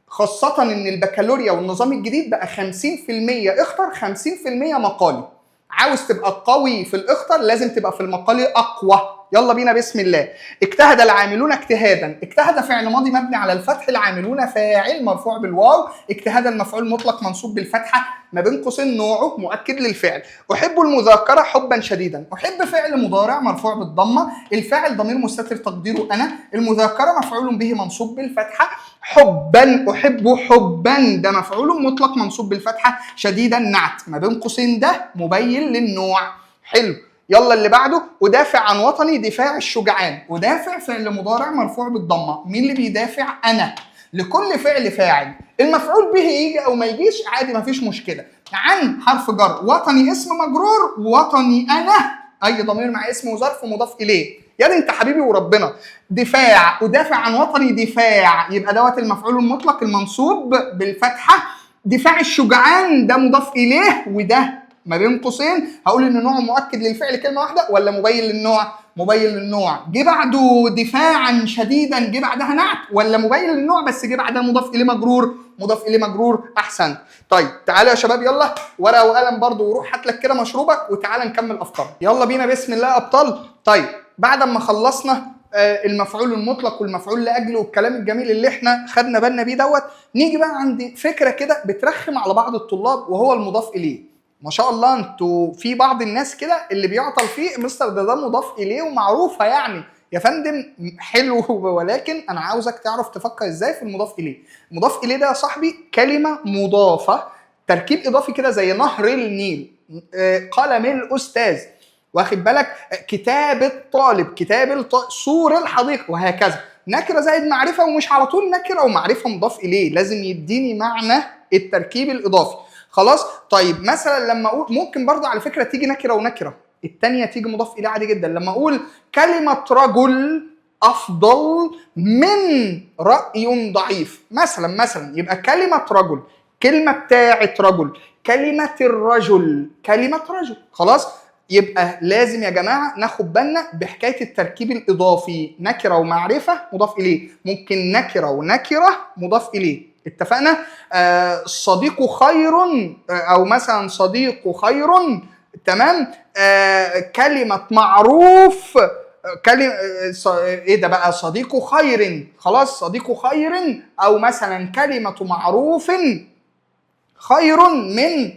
خاصة ان البكالوريا والنظام الجديد بقى 50% اخطر 50% مقالي. عاوز تبقى قوي في الاخطر لازم تبقى في المقالي اقوى. يلا بينا بسم الله. اجتهد العاملون اجتهادا. اجتهد فعل ماضي مبني على الفتح، العاملون فاعل مرفوع بالواو، اجتهاد المفعول مطلق منصوب بالفتحه ما بين قوسين نوعه مؤكد للفعل. احب المذاكره حبا شديدا. احب فعل مضارع مرفوع بالضمه، الفاعل ضمير مستتر تقديره انا، المذاكره مفعول به منصوب بالفتحه، حبا احب حبا ده مفعول مطلق منصوب بالفتحه، شديدا نعت ما بين قوسين ده مبين للنوع. حلو. يلا اللي بعده. ادافع عن وطني دفاع الشجعان. ادافع فعل مضارع مرفوع بالضمه، مين اللي بيدافع؟ انا. لكل فعل فاعل المفعول به يجي او ما يجيش عادي مفيش مشكله. عن حرف جر، وطني اسم مجرور، وطني انا اي ضمير مع اسم وظرف مضاف اليه. يا دي انت حبيبي وربنا. دفاع، ادافع عن وطني دفاع، يبقى دوت المفعول المطلق المنصوب بالفتحه. دفاع الشجعان ده مضاف اليه وده ما بين قوسين هقول ان نوع مؤكد للفعل كلمه واحده ولا مبين للنوع؟ مبين للنوع. جه بعده دفاعا شديدا جه بعدها نعت ولا مبين للنوع بس جه بعدها مضاف اليه مجرور؟ مضاف اليه مجرور. احسن. طيب تعالوا يا شباب يلا ورقه وقلم برضو وروح هات لك كده مشروبك وتعالى نكمل افكار. يلا بينا بسم الله يا ابطال. طيب بعد ما خلصنا المفعول المطلق والمفعول لاجله والكلام الجميل اللي احنا خدنا بالنا بيه دوت، نيجي بقى عند فكره كده بترخم على بعض الطلاب وهو المضاف اليه. ما شاء الله انتوا في بعض الناس كده اللي بيعطل فيه مستر ده مضاف اليه ومعروفه يعني يا فندم حلو، ولكن انا عاوزك تعرف تفكر ازاي في المضاف اليه. المضاف اليه ده يا صاحبي كلمه مضافه تركيب اضافي كده زي نهر النيل، قلم الاستاذ، واخد بالك، كتاب الطالب، سور الحديقه، وهكذا. نكره زائد معرفه، ومش على طول نكره ومعرفه مضاف اليه، لازم يديني معنى التركيب الاضافي. خلاص. طيب مثلا لما اقول ممكن برضه على فكره تيجي نكره ونكره، الثانيه تيجي مضاف اليه عادي جدا. لما اقول كلمه رجل افضل من راي ضعيف مثلا يبقى كلمه رجل، كلمه بتاعه رجل، كلمه الرجل، كلمه رجل. خلاص. يبقى لازم يا جماعه ناخد بالنا بحكايه التركيب الاضافي، نكره ومعرفه مضاف اليه، ممكن نكره ونكره مضاف اليه. اتفقنا؟ الصديق خير او مثلا صديق خير. تمام. كلمه معروف، كلمه ايه ده بقى؟ صديق خير. خلاص. صديق خير او مثلا كلمه معروف خير من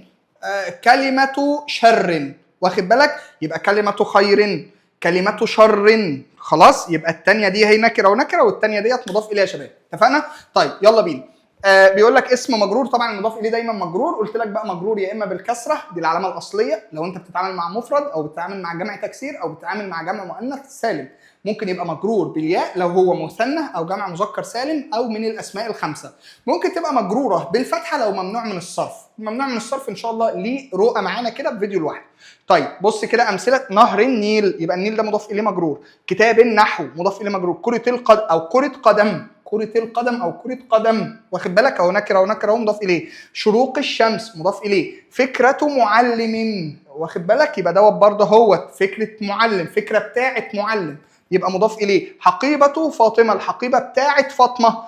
كلمه شر، واخد بالك؟ يبقى كلمه خير، كلمه شر. خلاص. يبقى الثانيه دي هي نكره ونكره والثانيه ديت مضاف اليه يا شباب. اتفقنا؟ طيب يلا بينا. بيقول لك اسم مجرور، طبعا المضاف اليه دايما مجرور. قلت لك بقى مجرور يا اما بالكسره دي العلامه الاصليه لو انت بتتعامل مع مفرد او بتتعامل مع جمع تكسير او بتتعامل مع جمع مؤنث سالم. ممكن يبقى مجرور بالياء لو هو مثنى او جمع مذكر سالم او من الاسماء الخمسه. ممكن تبقى مجروره بالفتحه لو ممنوع من الصرف. ممنوع من الصرف ان شاء الله ليه رؤى معانا كده بفيديو لوحده. طيب بص كده امثله. نهر النيل يبقى النيل ده مضاف اليه مجرور. كتاب النحو مضاف اليه مجرور. كرة القدم او كرة قدم، كرة القدم او كرة قدم، واخد بالك؟ اهو نكره ونكره ومضاف اليه. شروق الشمس مضاف اليه. فكرة معلم واخد بالك؟ يبقى دوت برضه هو فكره معلم، فكره بتاعه معلم، يبقى مضاف اليه. حقيبه فاطمه، الحقيبه بتاعه فاطمه.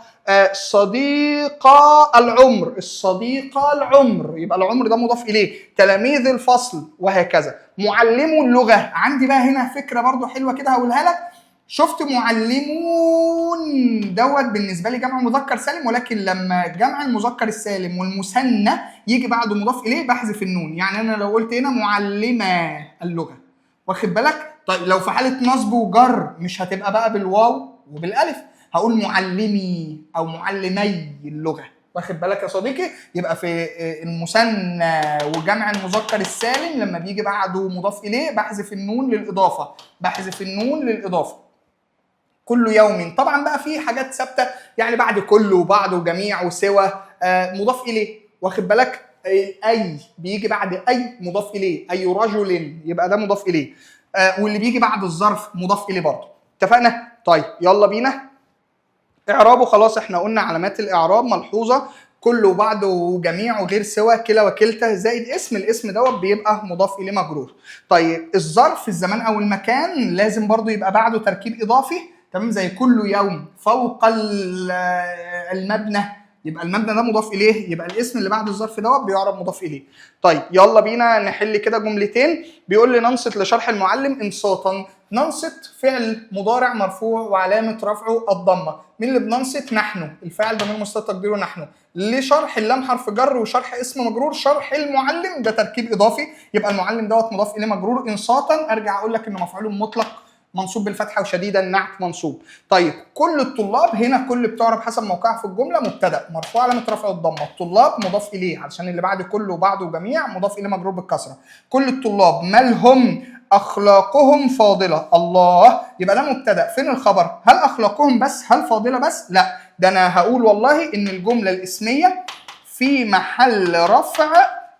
صديقة العمر، الصديقة العمر، يبقى العمر ده مضاف إليه. تلاميذ الفصل، وهكذا. معلمو اللغة، عندي بقى هنا فكرة برضو حلوة كده هقولها لك. شفت معلمون دوت بالنسبة لي جمع مذكر سالم، ولكن لما جمع المذكر السالم والمثنى يجي بعده مضاف إليه بحذف النون. يعني أنا لو قلت هنا معلمة اللغة، واخد بالك؟ طيب لو في حالة نصب وجر مش هتبقى بقى بالواو وبالألف، هقول معلمي او معلمي اللغه، واخد بالك يا صديقي؟ يبقى في المثنى وجمع المذكر السالم لما بيجي بعده مضاف اليه بحذف النون للاضافه، بحذف النون للاضافه. كل يوم طبعا بقى في حاجات ثابته، يعني بعد كل وبعد وجميع وسوى مضاف اليه، واخد بالك؟ اي بيجي بعد اي مضاف اليه، اي رجل يبقى ده مضاف اليه. واللي بيجي بعد الظرف مضاف اليه برضه. اتفقنا؟ طيب يلا بينا. اعرابه خلاص احنا قلنا علامات الاعراب ملحوظه، كل وبعد وجميع وغير سوى كلا وكلتا زائد اسم، الاسم دوت بيبقى مضاف اليه مجرور. طيب الظرف الزمان او المكان لازم برضو يبقى بعده تركيب اضافي، تمام؟ زي كل يوم، فوق المبنى، يبقى المبنى ده مضاف اليه، يبقى الاسم اللي بعد الظرف دوت بيعرب مضاف اليه. طيب يلا بينا نحل كده جملتين. بيقول لي ننصت لشرح المعلم انصاتا. ننصت فعل مضارع مرفوع وعلامه رفعه الضمه. مين اللي بننصت؟ نحن، الفاعل ضمير مستتر تقديره نحن. لشرح اللام حرف جر وشرح اسم مجرور. شرح المعلم ده تركيب اضافي، يبقى المعلم دوت مضاف اليه مجرور. انصاتا ارجع اقول لك انه مفعول مطلق منصوب بالفتحه وشديدا نعت منصوب. طيب كل الطلاب، هنا كل بتعرب حسب موقعها في الجمله مبتدا مرفوع علامه رفع الضمه. الطلاب مضاف اليه علشان اللي بعد كل وبعد وجميع مضاف اليه مجرور بالكسره. كل الطلاب مالهم اخلاقهم فاضله. الله، يبقى ده مبتدا. فين الخبر؟ هل اخلاقهم بس؟ هل فاضله بس؟ لا، ده انا هقول والله ان الجمله الاسميه في محل رفع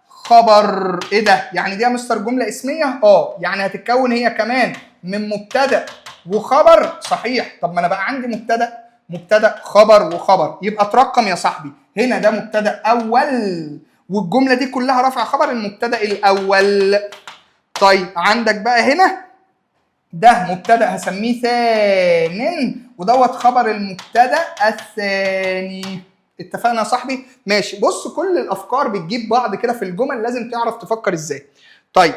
خبر. ايه ده؟ يعني دي يا مستر جمله اسميه؟ يعني هتتكون هي كمان من مبتدا وخبر. صحيح. طب ما انا بقى عندي مبتدا خبر وخبر، يبقى ترقم يا صاحبي. هنا ده مبتدا اول والجمله دي كلها رفع خبر المبتدا الاول. طيب عندك بقى هنا ده مبتدا هسميه ثان، ودوت خبر المبتدا الثاني. اتفقنا يا صاحبي؟ ماشي. بص كل الافكار بتجيب بعض كده في الجمل، لازم تعرف تفكر ازاي. طيب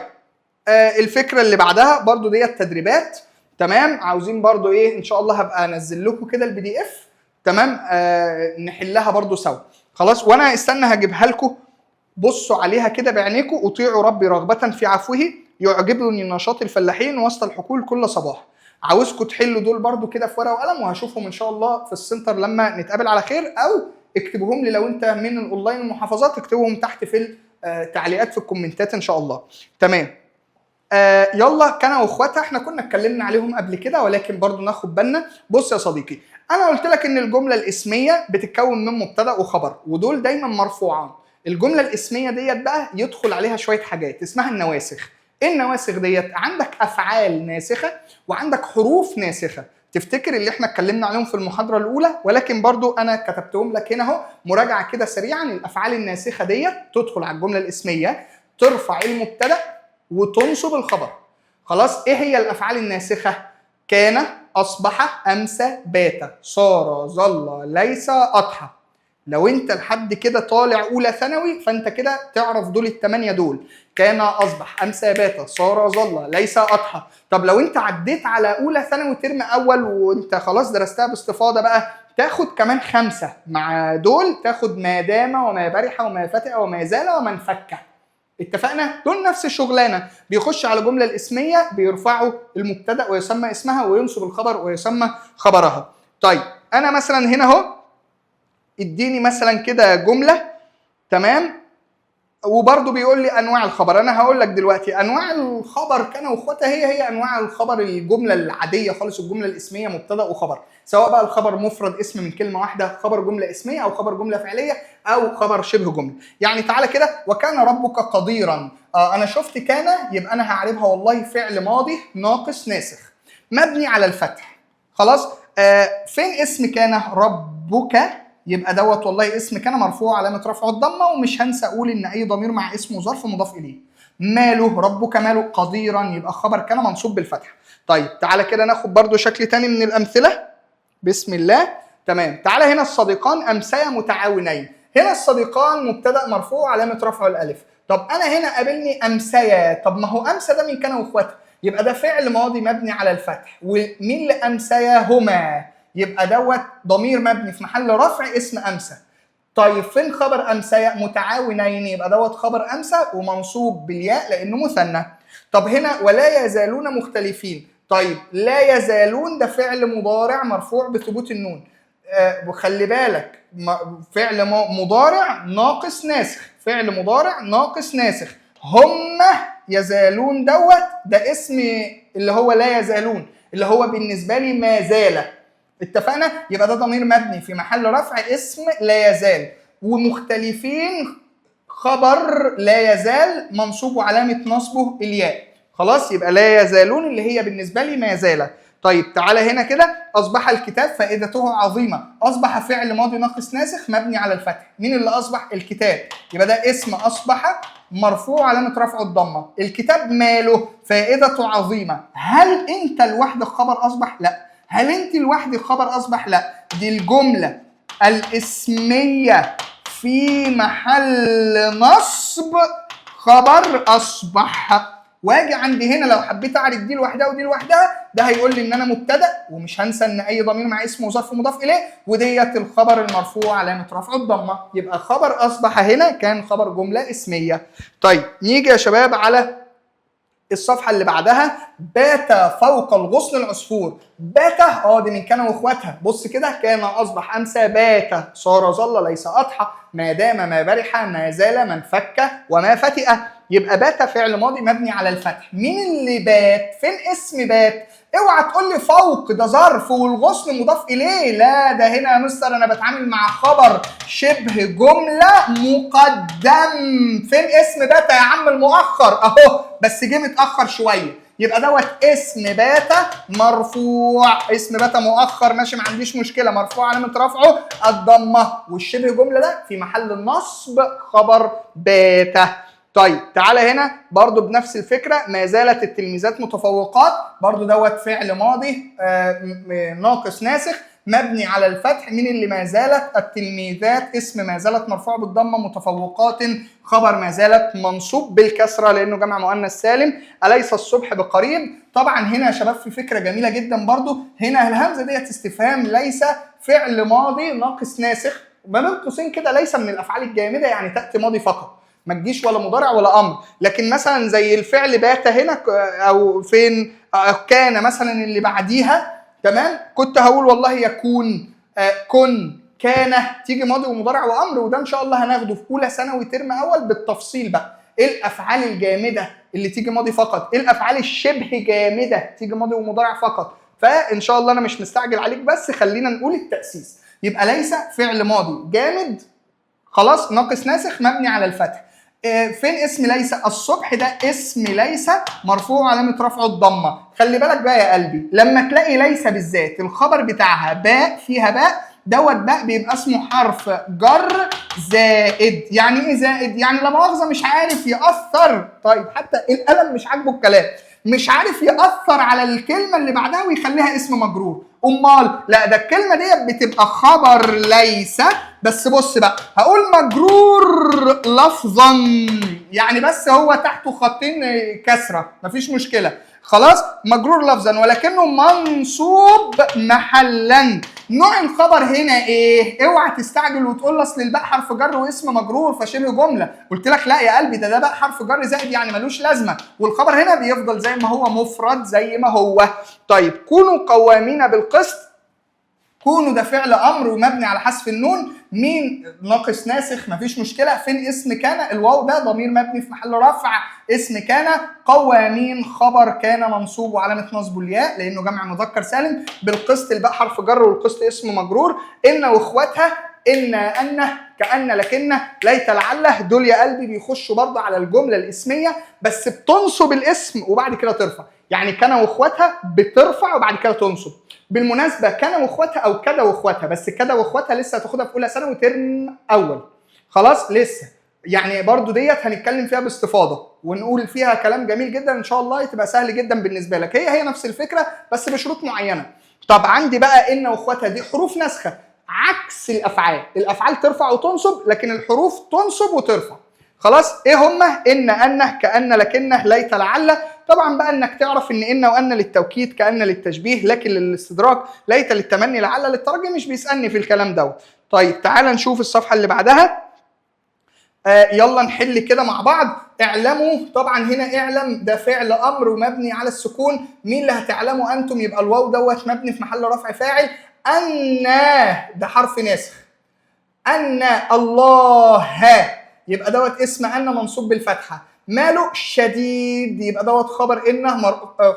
الفكره اللي بعدها برضو ديت تدريبات، تمام؟ عاوزين برضو ايه ان شاء الله هبقى انزل لكم كده البي دي اف، تمام؟ نحلها برضو سوا. خلاص، وانا استنى هجيبها لكم. بصوا عليها كده بعينيكم. اطيعوا ربي رغبه في عفوه، يعجبني نشاط الفلاحين وسط الحقول كل صباح. عاوزكم تحلوا دول برضو كده في ورقه وقلم، وهشوفهم ان شاء الله في السنتر لما نتقابل على خير، او اكتبوهم لي لو انت من الاونلاين المحافظات، اكتبوهم تحت في التعليقات في الكومنتات ان شاء الله. تمام. يلا كان واخواتها احنا كنا اتكلمنا عليهم قبل كده، ولكن برضو ناخد بالنا. بص يا صديقي، انا قلت لك ان الجمله الاسميه بتتكون من مبتدا وخبر، ودول دايما مرفوعان. الجمله الاسميه ديت بقى يدخل عليها شويه حاجات اسمها النواسخ. ايه النواسخ ديت؟ عندك افعال ناسخه وعندك حروف ناسخه. تفتكر اللي احنا اتكلمنا عليهم في المحاضره الاولى، ولكن برضو انا كتبتهم لك هنا اهو مراجعه كده سريعا. الافعال الناسخه ديت تدخل على الجمله الاسميه، ترفع المبتدا وتنصب الخبر. خلاص، ايه هي الافعال الناسخه؟ كان، اصبح، امسى، بات، صار، ظل، ليس، اضحى. لو انت لحد كده طالع اولى ثانوي فانت كده تعرف دول الثمانيه دول: كان، اصبح، امسى، بات، صار، ظل، ليس، اضحى. طب لو انت عديت على اولى ثانوي ترم اول وانت خلاص درستها باستفاضه بقى، تاخد كمان 5 مع دول، تاخد ما دام وما برح وما فتئ وما زال وما انفك. اتفقنا؟ دول نفس الشغلانه، بيخش على الجمله الاسميه بيرفعوا المبتدا ويسمى اسمها، وينصب الخبر ويسمى خبرها. طيب انا مثلا هنا اهو اديني مثلا كده جمله، تمام؟ وبرده بيقول لي انواع الخبر. انا هقول لك دلوقتي انواع الخبر كان واخواتها هي انواع الخبر الجمله العاديه خالص، الجمله الاسميه مبتدا وخبر، سواء بقى الخبر مفرد اسم من كلمه واحده، خبر جمله اسميه، او خبر جمله فعليه، او خبر شبه جمله. يعني تعالى كده: وكان ربك قديرا. انا شفت كان، يبقى انا هعربها والله فعل ماضي ناقص ناسخ مبني على الفتح. خلاص. فين اسم كان؟ ربك، يبقى دوت والله اسم كان مرفوع علامه رفعه الضمه، ومش هنسى اقول ان اي ضمير مع اسمه ظرف مضاف اليه. ماله ربك ماله قديرا، يبقى خبر كان منصوب بالفتح. طيب تعالى كده ناخد برضو شكل تاني من الامثله. بسم الله. تمام. تعالى هنا الصديقان امسيا متعاونين. هنا الصديقان مبتدا مرفوع علامه رفعه الالف. طب انا هنا قابلني امسيا، طب ما هو امسى ده من كان واخواتها، يبقى ده فعل ماضي مبني على الفتح. ومين اللي امسيا؟ هما، يبقى دوت ضمير مبني في محل رفع اسم امسى. طيب فين خبر امسيا؟ متعاونين، يبقى دوت خبر امسى ومنصوب بالياء لانه مثنى. طب هنا ولا يزالون مختلفين. طيب لا يزالون ده فعل مضارع مرفوع بثبوت النون. وخلي بالك فعل مضارع ناقص ناسخ، فعل مضارع ناقص ناسخ. هم يزالون دوت ده اسم اللي هو لا يزالون، اللي هو بالنسبه لي ما زال. اتفقنا؟ يبقى ده ضمير مبني في محل رفع اسم لا يزال. ومختلفين خبر لا يزال منصوب وعلامه نصبه الياء. خلاص، يبقى لا يزالون اللي هي بالنسبه لي ما زال. طيب تعالى هنا كده، اصبح الكتاب فائدته عظيمه. اصبح فعل ماضي ناقص ناسخ مبني على الفتح. مين اللي اصبح؟ الكتاب. يبقى ده اسم اصبح مرفوع علامه رفعه الضمه. الكتاب ماله؟ فائدته عظيمه. هل انت لوحدك خبر اصبح؟ لا. هل انت لوحدك خبر اصبح؟ لا. دي الجمله الاسميه في محل نصب خبر اصبح. واجي عندي هنا لو حبيت اعرف دي لوحدها ودي لوحدها، ده هيقول لي ان انا مبتدا، ومش هنسى ان اي ضمير مع اسمه ظرف مضاف اليه، وديت الخبر المرفوع علامه رفع الضمه. يبقى خبر اصبح هنا كان خبر جمله اسميه. طيب نيجي يا شباب على الصفحه اللي بعدها. بات فوق الغصن العصفور. بات دي من كان واخواتها. بص كده، كان اصبح امسى بات صار ظل ليس اضحى ما دام ما برح ما زال ما انفك وما فتئ. يبقى بات فعل ماضي مبني على الفتح. مين اللي بات؟ فين اسم بات؟ اوعى تقول لي فوق ده ظرف والغصن مضاف اليه. لا، ده هنا يا مستر انا بتعامل مع خبر شبه جمله مقدم. فين اسم بات يا عم؟ المؤخر اهو، بس جه متاخر شويه. يبقى دوت اسم بات مرفوع. اسم بات مؤخر ماشي، ما عنديش مشكله، مرفوع علامه رفعه الضمه. والشبه جمله ده في محل النصب خبر بات. طيب تعالى هنا برضو بنفس الفكره. ما زالت التلميذات متفوقات. برضو دوت فعل ماضي ناقص ناسخ مبني على الفتح. مين اللي ما زالت؟ التلميذات. اسم ما زالت مرفوع بالضمه. متفوقات خبر ما زالت منصوب بالكسره لانه جمع مؤنث سالم. اليس الصبح بقريب؟ طبعا هنا يا شباب في فكره جميله جدا برضو. هنا الهمزه ديت استفهام. ليس فعل ماضي ناقص ناسخ، ما بين قوسين كده ليس من الافعال الجامده، يعني تاتي ماضي فقط، ما تجيش ولا مضارع ولا امر. لكن مثلا زي الفعل بات هنا او فين كان مثلا اللي بعديها، تمام، كنت هقول والله يكون كن كان، تيجي ماضي ومضارع وامر. وده ان شاء الله هناخده في اولى ثانوي ترم اول بالتفصيل بقى. ايه الافعال الجامده اللي تيجي ماضي فقط؟ ايه الافعال الشبه جامده تيجي ماضي ومضارع فقط؟ فان شاء الله انا مش مستعجل عليك، بس خلينا نقول التاسيس. يبقى ليس فعل ماضي جامد خلاص ناقص ناسخ مبني على الفتح. فين اسم ليس؟ الصبح ده اسم ليس مرفوع علامه رفعه الضمه. خلي بالك بقى يا قلبي، لما تلاقي ليس بالذات الخبر بتاعها باء فيها باء، دوت باء بيبقى اسمه حرف جر زائد. يعني ايه زائد؟ يعني لا مؤاخذه مش عارف ياثر. طيب حتى القلم مش عاجبه الكلام، مش عارف ياثر على الكلمه اللي بعدها ويخليها اسم مجرور. امال لا، ده الكلمه ديت بتبقى خبر ليس، بس بص بقى هقول مجرور لفظا، يعني بس هو تحته خطين كسره مفيش مشكله، خلاص مجرور لفظا ولكنه منصوب محلا. نوع الخبر هنا ايه؟ اوعى تستعجل وتقول اصل الباء حرف جر واسم مجرور فشبه جمله. قلت لك لا يا قلبي، ده باء حرف جر زائد يعني ملوش لازمه، والخبر هنا بيفضل زي ما هو مفرد زي ما هو. طيب كونوا قوامين بالقسط. كونوا ده فعل امر ومبني على حذف النون. مين ناقص ناسخ مفيش مشكله. فين اسم كان؟ الواو ده ضمير مبني في محل رفع اسم كان. قوامين خبر كان منصوب وعلامه نصبه الياء لانه جمع مذكر سالم. بالقسط الباء حرف جر والقسط اسم مجرور. ان واخواتها ان كأن لكن ليت لعله، دول يا قلبي بيخشوا برضه على الجمله الاسميه بس بتنصب الاسم وبعد كده ترفع. يعني كان واخواتها بترفع وبعد كده تنصب. بالمناسبه كان واخواتها او كدا واخواتها، بس كدا واخواتها لسه هتاخدها في اولى ثانوي ترم اول، خلاص لسه يعني برضو ديت هنتكلم فيها باستفاضه ونقول فيها كلام جميل جدا ان شاء الله، تبقى سهل جدا بالنسبه لك. هي نفس الفكره بس بشروط معينه. طب عندي بقى ان واخواتها دي حروف ناسخه عكس الافعال، الافعال ترفع وتنصب لكن الحروف تنصب وترفع. خلاص ايه هما؟ ان، انه، كأن، لكنه، ليت، لعل. طبعا بقى انك تعرف ان وان للتوكيد، كأن للتشبيه، لكن للاستدراك، ليت للتمني، لعل للترجي. مش بيسألني في الكلام دوت. طيب تعال نشوف الصفحه اللي بعدها. يلا نحل كده مع بعض. اعلموا، طبعا هنا اعلم ده فعل امر ومبني على السكون. مين اللي هتعلموا؟ انتم. يبقى الواو دوت مبني في محل رفع فاعل. ان ده حرف ناسخ. ان الله يبقى دوت اسم ان منصوب بالفتحه. ماله؟ شديد. يبقى دوت خبر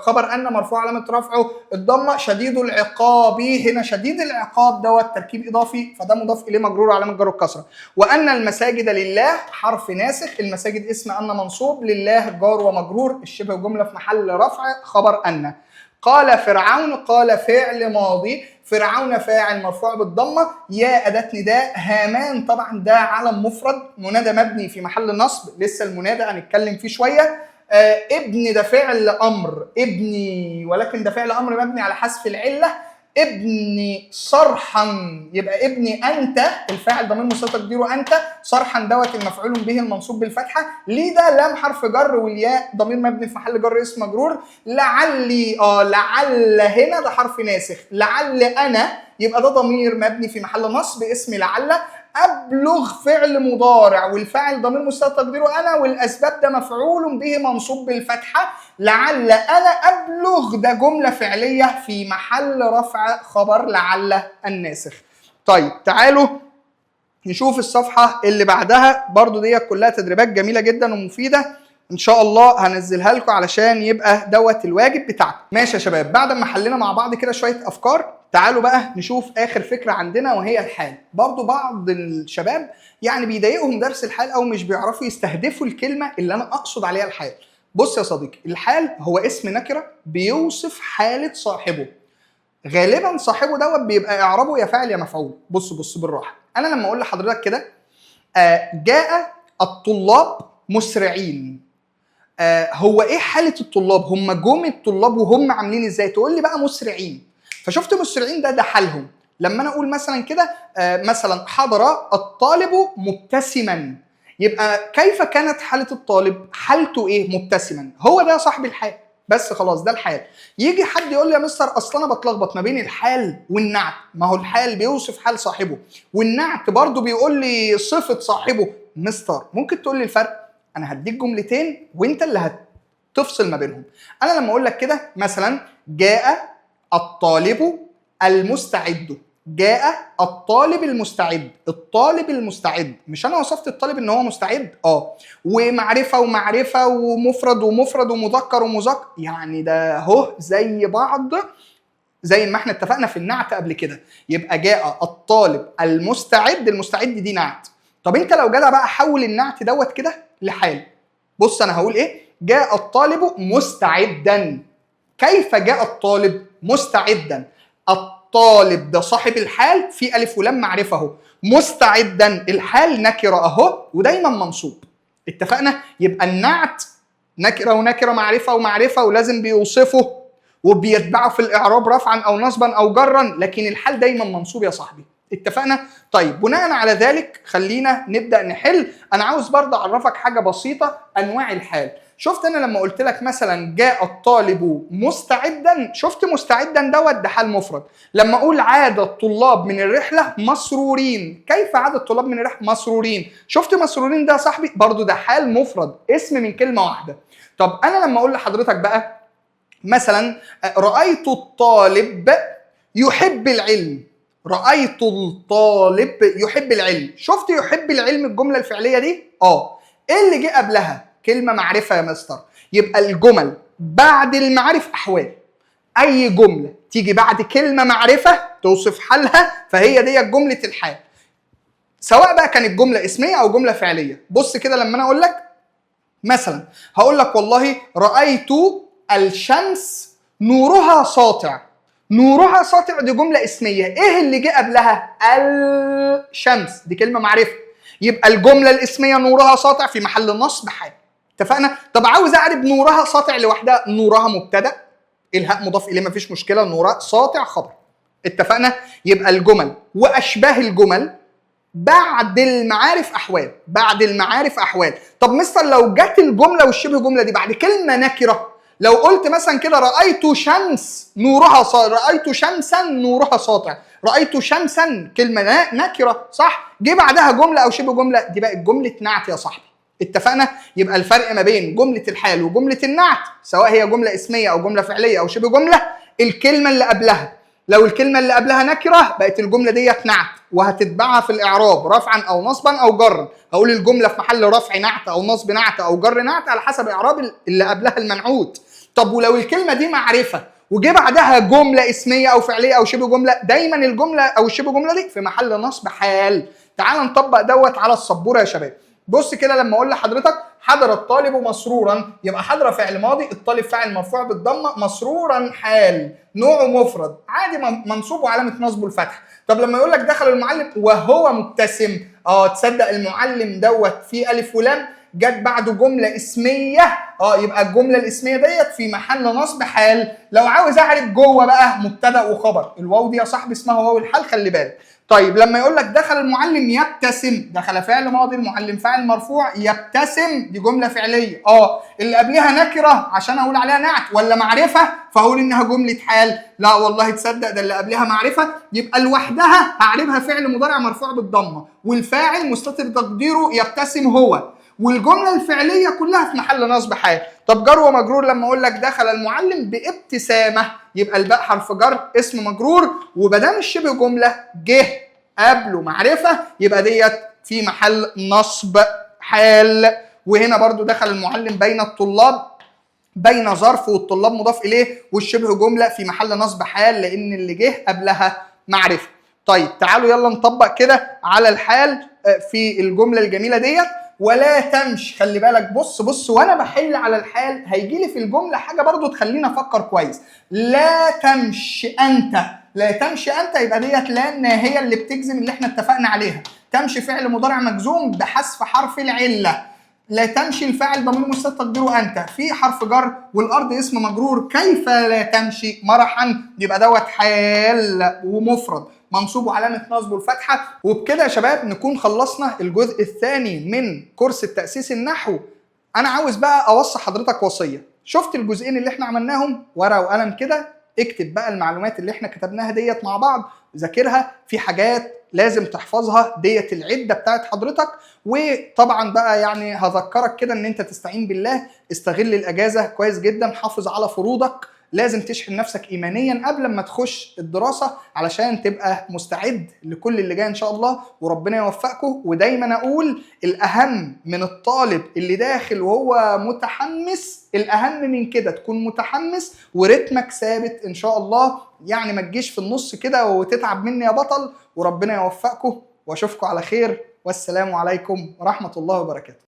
خبر ان مرفوع علامه رفعه الضمه. شديد العقاب. هنا شديد العقاب دوت تركيب اضافي فده مضاف اليه مجرور علامه جر الكسره. وان المساجد لله حرف ناسخ. المساجد اسم ان منصوب، لله جار ومجرور، الشبه جمله في محل رفع خبر ان. قال فرعون، قال فعل ماضي، فرعون فاعل مرفوع بالضمه، يا اداه نداء، هامان طبعا ده علم مفرد، منادى مبني في محل نصب، لسه المنادى هنتكلم فيه شويه. ابن ده فعل امر، ابني، ولكن ده فعل امر مبني على حذف العله. ابني صرحا، يبقى ابني انت الفاعل ضمير مستتر تقديره انت، صرحا دوت المفعول به المنصوب بالفتحه، ليه ده لام حرف جر، والياء ضمير مبني في محل جر اسم مجرور. لعلي لعل هنا ده حرف ناسخ، لعل انا يبقى ده ضمير مبني في محل نصب اسم لعل. ابلغ فعل مضارع والفاعل ضمير مستتر تقديره انا، والاسباب ده مفعول به منصوب بالفتحه. لعل انا ابلغ ده جمله فعليه في محل رفع خبر لعل الناسخ. طيب تعالوا نشوف الصفحه اللي بعدها، برضو دي كلها تدريبات جميله جدا ومفيده ان شاء الله هنزلها لكم علشان يبقى دوت الواجب بتاعكم. ماشي يا شباب، بعد ما حلينا مع بعض كده شويه افكار، تعالوا بقى نشوف اخر فكره عندنا وهي الحال. برضو بعض الشباب يعني بيضايقهم درس الحال او مش بيعرفوا يستهدفوا الكلمه اللي انا اقصد عليها الحال. بص يا صديقي، الحال هو اسم نكره بيوصف حاله صاحبه. غالبا صاحبه دوت بيبقى اعرابه يا فاعل يا مفعول. بص بالراحه، انا لما اقول لحضرتك كده جاء الطلاب مسرعين، هو ايه حاله الطلاب؟ هم جم الطلاب وهم عاملين ازاي؟ تقول لي بقى مسرعين. فشفت مسرعين ده حالهم. لما انا اقول مثلا كده مثلا حضر الطالب مبتسما، يبقى كيف كانت حاله الطالب؟ حالته ايه؟ مبتسما. هو ده صاحب الحال، بس خلاص ده الحال. يجي حد يقول لي يا مستر اصل انا بتلخبط ما بين الحال والنعت. ما هو الحال بيوصف حال صاحبه والنعت برضو بيقول لي صفه صاحبه. مستر ممكن تقول لي الفرق؟ انا هديك جملتين وانت اللي هتفصل ما بينهم. انا لما اقول لك كده مثلا جاء الطالب المستعد، جاء الطالب المستعد، الطالب المستعد، مش انا وصفت الطالب ان هو مستعد؟ ومعرفه ومعرفه ومفرد ومفرد ومذكر ومذكر، يعني ده اهو زي بعض زي ما احنا اتفقنا في النعت قبل كده. يبقى جاء الطالب المستعد، المستعد دي نعت. طب انت لو جدع بقى حول النعت دوت كده لحال. بص انا هقول ايه؟ جاء الطالب مستعدا. كيف جاء الطالب مستعدا؟ الطالب ده صاحب الحال، في الف ولام معرفه اهو، مستعدا الحال نكره اهو ودايما منصوب. اتفقنا؟ يبقى النعت نكره ونكره، معرفه ومعرفه، ولازم بيوصفه وبيتبعه في الاعراب رفعا او نصبا او جرا، لكن الحال دايما منصوب يا صاحبي. اتفقنا؟ طيب بناء على ذلك خلينا نبدا نحل. انا عاوز برضه اعرفك حاجه بسيطه، انواع الحال. شفت انا لما قلت لك مثلا جاء الطالب مستعدا، شفت مستعدا دوت ده حال مفرد. لما اقول عاد الطلاب من الرحله مسرورين، كيف عاد الطلاب من الرحله؟ مسرورين. شفت مسرورين ده يا صاحبي برضه ده حال مفرد، اسم من كلمه واحده. طب انا لما اقول لحضرتك بقى مثلا رايت الطالب يحب العلم، رأيت الطالب يحب العلم. شفت يحب العلم الجملة الفعلية دي؟ ايه اللي جه قبلها؟ كلمة معرفة يا مستر. يبقى الجمل بعد المعارف أحوال. أي جملة تيجي بعد كلمة معرفة توصف حالها فهي دي جملة الحال، سواء بقى كانت جملة اسمية أو جملة فعلية. بص كده لما أنا أقول لك مثلا، هقول لك والله رأيت الشمس نورها ساطع. نورها ساطع دي جملة اسمية، ايه اللي جه قبلها؟ الشمس، دي كلمة معرفة. يبقى الجملة الاسمية نورها ساطع في محل نصب حال. اتفقنا؟ طب عاوز اعرف نورها ساطع لوحدها، نورها مبتدأ، الهاء مضاف اليه مفيش مشكلة، نورها ساطع خبر. اتفقنا؟ يبقى الجمل واشباه الجمل بعد المعارف احوال، بعد المعارف احوال. طب مستر لو جت الجمله والشبه جمله دي بعد كلمه نكره، لو قلت مثلا كده رايت شمس نورها رايت شمسا نورها ساطع، رايت شمسا كلمه نكره صح، جه بعدها جمله او شبه جمله، دي بقت جمله نعت يا صاحبي. اتفقنا؟ يبقى الفرق ما بين جمله الحال وجمله النعت سواء هي جمله اسميه او جمله فعليه او شبه جمله، الكلمه اللي قبلها. لو الكلمة اللي قبلها نكرة بقت الجملة ديت نعت، وهتتبعها في الإعراب رفعا أو نصبا أو جرا. هقول الجملة في محل رفع نعت أو نصب نعت أو جر نعت على حسب إعراب اللي قبلها المنعوت. طب ولو الكلمة دي معرفة وجه بعدها جملة اسمية أو فعلية أو شبه جملة، دايما الجملة أو الشبه جملة دي في محل نصب حال. تعال نطبق دوت على السبورة يا شباب. بص كده لما أقول لحضرتك حضر الطالب مسرورا، يبقى حضر فعل ماضي، الطالب فاعل مرفوع بالضمه، مسرورا حال، نوعه مفرد عادي منصوب وعلامه نصبه الفتح. طب لما يقول لك دخل المعلم وهو مبتسم، تصدق المعلم دوت فيه الف ولام، جت بعده جمله اسميه، يبقى الجمله الاسميه ديت في محل نصب حال. لو عاوز اعرف جوه بقى مبتدا وخبر، الواو دي يا صاحبي اسمها واو الحال، خلي بالك. طيب لما يقول لك دخل المعلم يبتسم، دخل فعل ماضي، المعلم فاعل مرفوع، يبتسم دي جمله فعليه، اللي قبلها نكره عشان اقول عليها نعت ولا معرفه فاقول انها جمله حال؟ لا والله تصدق ده اللي قبلها معرفه، يبقى لوحدها هعربها فعل مضارع مرفوع بالضمه، والفاعل مستتر تقديره يبتسم هو، والجمله الفعليه كلها في محل نصب حال. طب جر ومجرور لما اقول لك دخل المعلم بابتسامه، يبقى الباء حرف جر اسم مجرور، وبدام الشبه جمله جه قبله معرفه يبقى ديت في محل نصب حال. وهنا برضو دخل المعلم بين الطلاب، بين ظرف والطلاب مضاف اليه، والشبه جمله في محل نصب حال لان اللي جه قبلها معرفه. طيب تعالوا يلا نطبق كده على الحال في الجمله الجميله ديت. ولا تمشي، خلي بالك، بص وانا بحل على الحال هيجي لي في الجمله حاجه برضو تخليني افكر كويس. لا تمشي انت، لا تمشي انت، يبقى ديت لان هي اللي بتجزم اللي احنا اتفقنا عليها. تمشي فعل مضارع مجزوم بحذف حرف العله، لا تمشي الفاعل ضمير مستتر تقديره انت، في حرف جر، والارض اسم مجرور، كيف لا تمشي مرحا، يبقى دوت حال ومفرد منصوب وعلامه نصبه الفتحه. وبكده يا شباب نكون خلصنا الجزء الثاني من كورس التأسيس النحو. انا عاوز بقى اوصي حضرتك وصيه، شفت الجزئين اللي احنا عملناهم ورقه وقلم كده، اكتب بقى المعلومات اللي احنا كتبناها ديت مع بعض، ذاكرها، في حاجات لازم تحفظها ديت العده بتاعت حضرتك. وطبعا بقى يعني هذكرك كده ان انت تستعين بالله، استغل الاجازه كويس جدا، حافظ على فروضك، لازم تشحن نفسك ايمانيا قبل ما تخش الدراسه علشان تبقى مستعد لكل اللي جاي ان شاء الله، وربنا يوفقكم. ودايما اقول الاهم من الطالب اللي داخل وهو متحمس، الاهم من كده تكون متحمس ورتمك ثابت ان شاء الله، يعني ما تجيش في النص كده وتتعب مني يا بطل. وربنا يوفقكم واشوفكم على خير، والسلام عليكم ورحمه الله وبركاته.